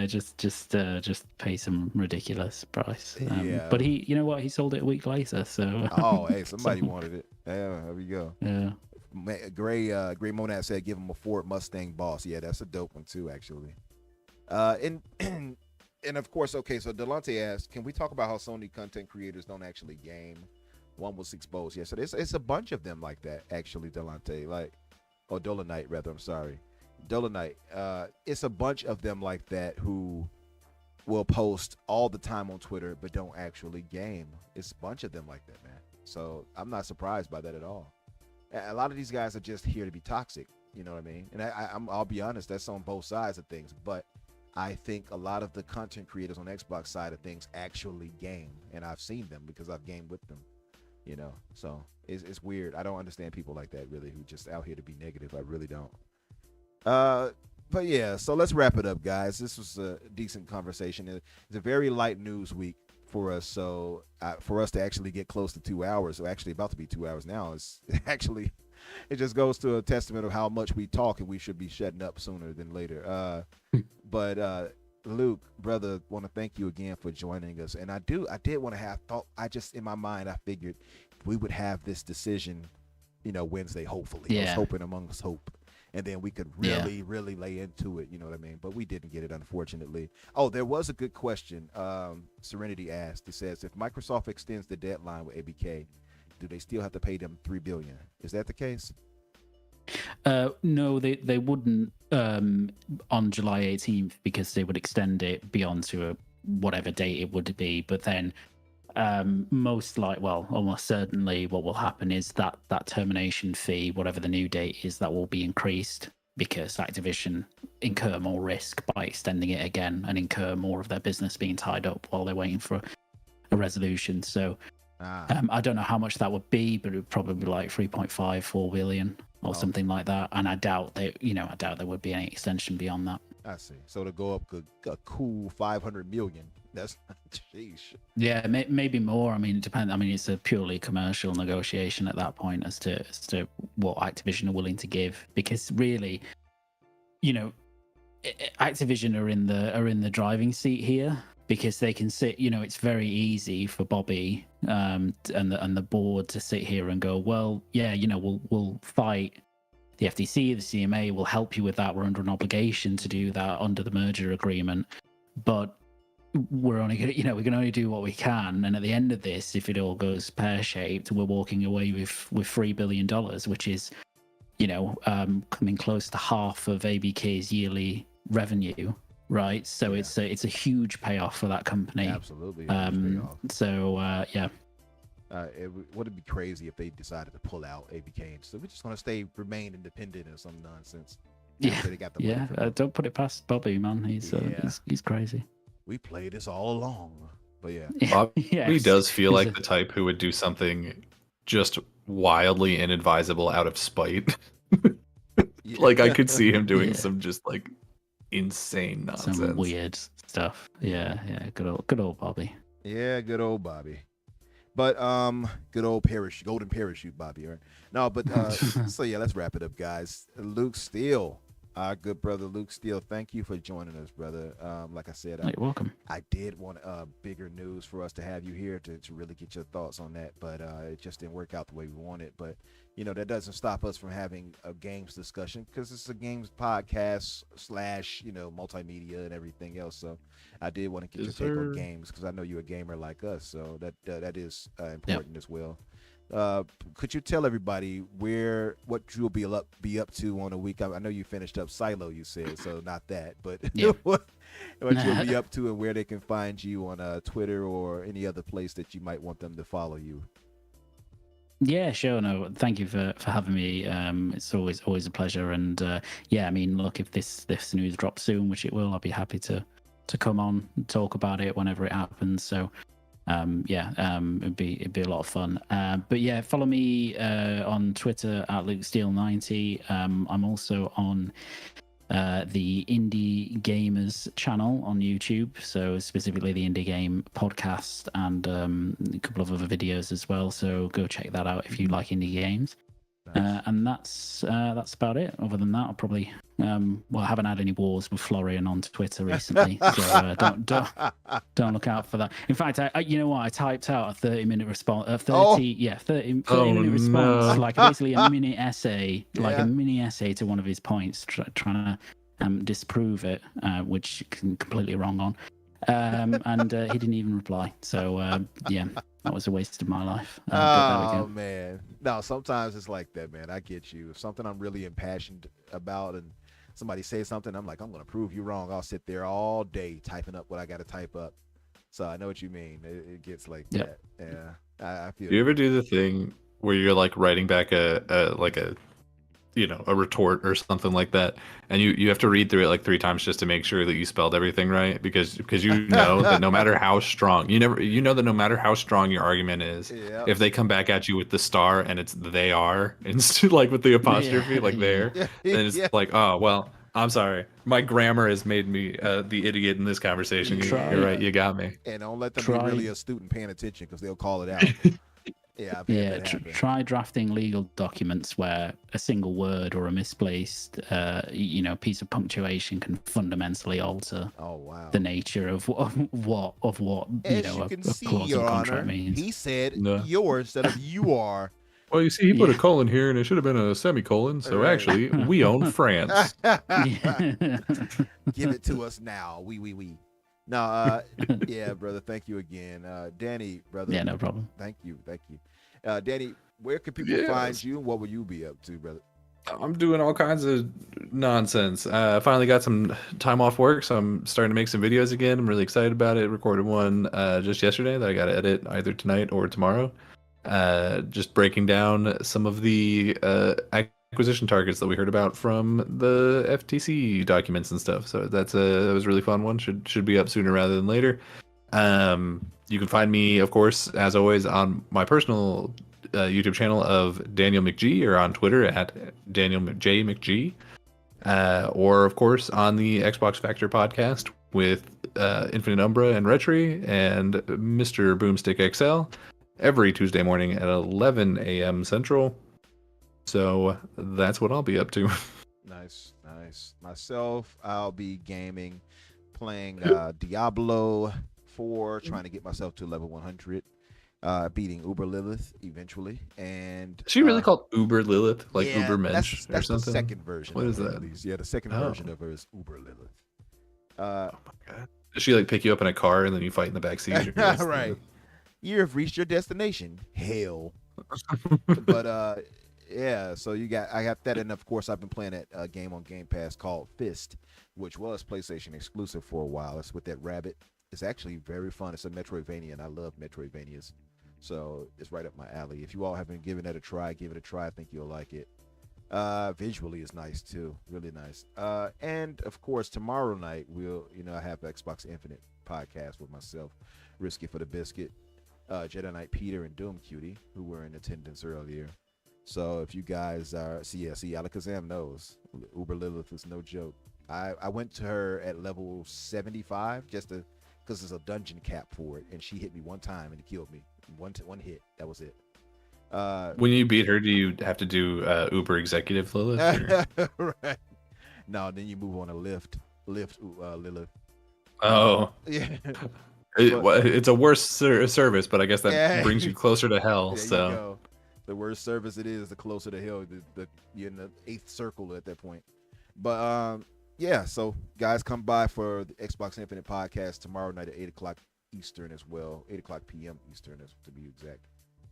just just pay some ridiculous price. Yeah. But he, you know what, he sold it a week later. So Oh, hey, somebody wanted it. Yeah, there we go. yeah, Gray Monad said give him a Ford Mustang Boss. Yeah, that's a dope one too, actually. And of course, okay, so Delonte asked, can we talk about how Sony content creators don't actually game? One was exposed. Yeah, so it's a bunch of them like that, actually, Delonte. Dolomite, rather, I'm sorry. Dolomite. It's a bunch of them like that who will post all the time on Twitter but don't actually game. It's a bunch of them like that, man. So I'm not surprised by that at all. A lot of these guys are just here to be toxic. You know what I mean? And I'll be honest, that's on both sides of things. But I think a lot of the content creators on Xbox side of things actually game, and I've seen them because I've gamed with them. You know, so it's weird. I don't understand people like that really who just out here to be negative. I really don't. But yeah, so let's wrap it up, guys. This was a decent conversation. It's a very light news week for us. So for us to actually get close to 2 hours, or actually about to be 2 hours now, it just goes to a testament of how much we talk, and we should be shutting up sooner than later. But Luke, brother, want to thank you again for joining us. And I did want to have thought. I just in my mind, I figured we would have this decision, Wednesday. Hopefully, I was hoping amongst hope, and then we could really lay into it. You know what I mean? But we didn't get it, unfortunately. Oh, there was a good question. Serenity asked. It says, if Microsoft extends the deadline with ABK, do they still have to pay them $3 billion? Is that the case? No, they wouldn't on July 18th, because they would extend it beyond to whatever date it would be. But then almost certainly what will happen is that termination fee, whatever the new date is, that will be increased, because Activision incur more risk by extending it again and incur more of their business being tied up while they're waiting for a resolution. So I don't know how much that would be, but it would probably be like 3.54 billion or something like that. And I doubt there would be any extension beyond that. I see. So to go up a cool 500 million. That's sheesh. Yeah, maybe more. I mean, it depends. I mean, it's a purely commercial negotiation at that point as to what Activision are willing to give, because really, Activision are in the driving seat here, because they can sit. It's very easy for Bobby and the board to sit here and go, well, yeah, we'll fight the FTC, the CMA will help you with that. We're under an obligation to do that under the merger agreement, but we're only gonna, we can only do what we can. And at the end of this, if it all goes pear-shaped, we're walking away with $3 billion, which is, coming close to half of ABK's yearly revenue, right? So it's a huge payoff for that company. Absolutely. It would be crazy if they decided to pull out ABK and so we're just going to remain independent or some nonsense. They got the money don't put it past Bobby, man. He's crazy. We played this all along, but Bobby does feel like the type who would do something just wildly inadvisable out of spite. Like I could see him doing some just like insane nonsense, some weird stuff. Yeah, good old Bobby. Yeah, good old Bobby. But good old golden parachute, Bobby. Right? No, but so let's wrap it up, guys. Luke Steele, our good brother Luke Steele, thank you for joining us, brother. Like I said, you're welcome. I did want bigger news for us to have you here to really get your thoughts on that, but it just didn't work out the way we wanted. But that doesn't stop us from having a games discussion, because it's a games podcast / multimedia and everything else. So I did want to get your take on games, because I know you're a gamer like us, so that is important as well. Could you tell everybody what you'll be up to on a week? I know you finished up Silo, you said, so not that, but what you'll be up to and where they can find you on Twitter or any other place that you might want them to follow you. Yeah, sure. No, thank you for having me. It's always a pleasure. And I mean, look, if this news drops soon, which it will, I'll be happy to come on and talk about it whenever it happens. So it'd be a lot of fun. But follow me on Twitter at LukeSteele90. I'm also on the Indie Gamers channel on YouTube, so specifically the Indie Game podcast, and a couple of other videos as well. So go check that out if you like indie games. Nice. And that's about it. Other than that, I'll probably I haven't had any wars with Florian on Twitter recently, so don't look out for that. In fact, I typed out a 30-minute response, 30-minute response, like basically a mini essay, a mini essay to one of his points, trying to disprove it, which completely wrong on. And he didn't even reply. So that was a waste of my life. Man, no, sometimes it's like that, man. I get you. If something I'm really impassioned about and somebody says something, I'm like, I'm gonna prove you wrong. I'll sit there all day typing up what I gotta type up. So I know what you mean. It gets like that. Yeah, I feel. Do you ever do the thing where you're like writing back a retort or something like that, and you have to read through it like 3 times just to make sure that you spelled everything right, because that no matter how strong that no matter how strong your argument is, if they come back at you with the star and it's they are instead, like with the apostrophe, then it's like, oh well, I'm sorry, my grammar has made me the idiot in this conversation. You're right, you got me. And don't let them be really astute and paying attention, because they'll call it out. Yeah, I've had Yeah, that happen. try drafting legal documents where a single word or a misplaced, piece of punctuation can fundamentally alter Oh wow. the nature of what As you a can see, clause of Your a contract Honor, means. he said No. your instead of you are. Well, you see, he put a Yeah. colon here, and it should have been a semicolon. So Right. actually, we own France. Give it to us now. We. No, yeah, brother. Thank you again, Danny, brother. Yeah, no problem. Thank you. Danny, where can people find you, and what will you be up to, brother? I'm doing all kinds of nonsense. I finally got some time off work, so I'm starting to make some videos again. I'm really excited about it. Recorded one just yesterday that I got to edit either tonight or tomorrow. Just breaking down some of the acquisition targets that we heard about from the FTC documents and stuff. So that was a really fun one. Should be up sooner rather than later. You can find me, of course, as always, on my personal YouTube channel of Daniel McG, or on Twitter at Daniel J McG, or of course on the Xbox Factor podcast with Infinite Umbra and Retri and Mr. Boomstick XL every Tuesday morning at 11 a.m. Central. So that's what I'll be up to. Nice. Myself, I'll be gaming, playing Diablo 4, trying to get myself to level 100. Beating Uber Lilith eventually, and Is she really called Uber Lilith, like yeah, Uber Mensch or that's something? the second version. What of is her, that? at least. Yeah, the second version of her is Uber Lilith. Oh my god! Does she like pick you up in a car and then you fight in the back seat? Right. You have reached your destination. Hell. But yeah. So I got that, and of course I've been playing that game on Game Pass called Fist, which was PlayStation exclusive for a while. It's with that rabbit. It's actually very fun. It's a Metroidvania, and I love Metroidvanias. So it's right up my alley. If you all haven't given that a try, give it a try. I think you'll like it. Visually is nice too, really nice. And of course tomorrow night we'll, I have Xbox Infinite podcast with myself, Risky for the Biscuit, Jedi Knight Peter, and Doom Cutie, who were in attendance earlier. So if you guys are, see Alakazam knows Uber Lilith is no joke. I went to her at level 75 just to, because there's a dungeon cap for it, and she hit me one time and it killed me. One hit, that was it. When you beat her, do you have to do Uber Executive Lilith? Right. No, then you move on to Lyft Lilith. Oh, Yeah. It's a worse service, but I guess that brings you closer to hell. There So you go. The worse service it is, the closer to hell. You're in the 8th circle at that point. But yeah. So guys, come by for the Xbox Infinite podcast tomorrow night at 8:00 Eastern as well, 8:00 p.m. Eastern, to be exact,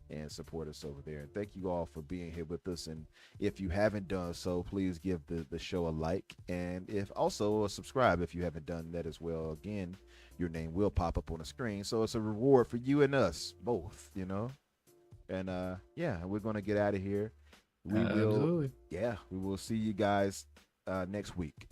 and support us over there. And thank you all for being here with us. And if you haven't done so, please give the show a like, and if also subscribe if you haven't done that as well. Again, your name will pop up on the screen, so it's a reward for you and us both, And yeah, we're gonna get out of here. We will. absolutely. Yeah, we will see you guys next week.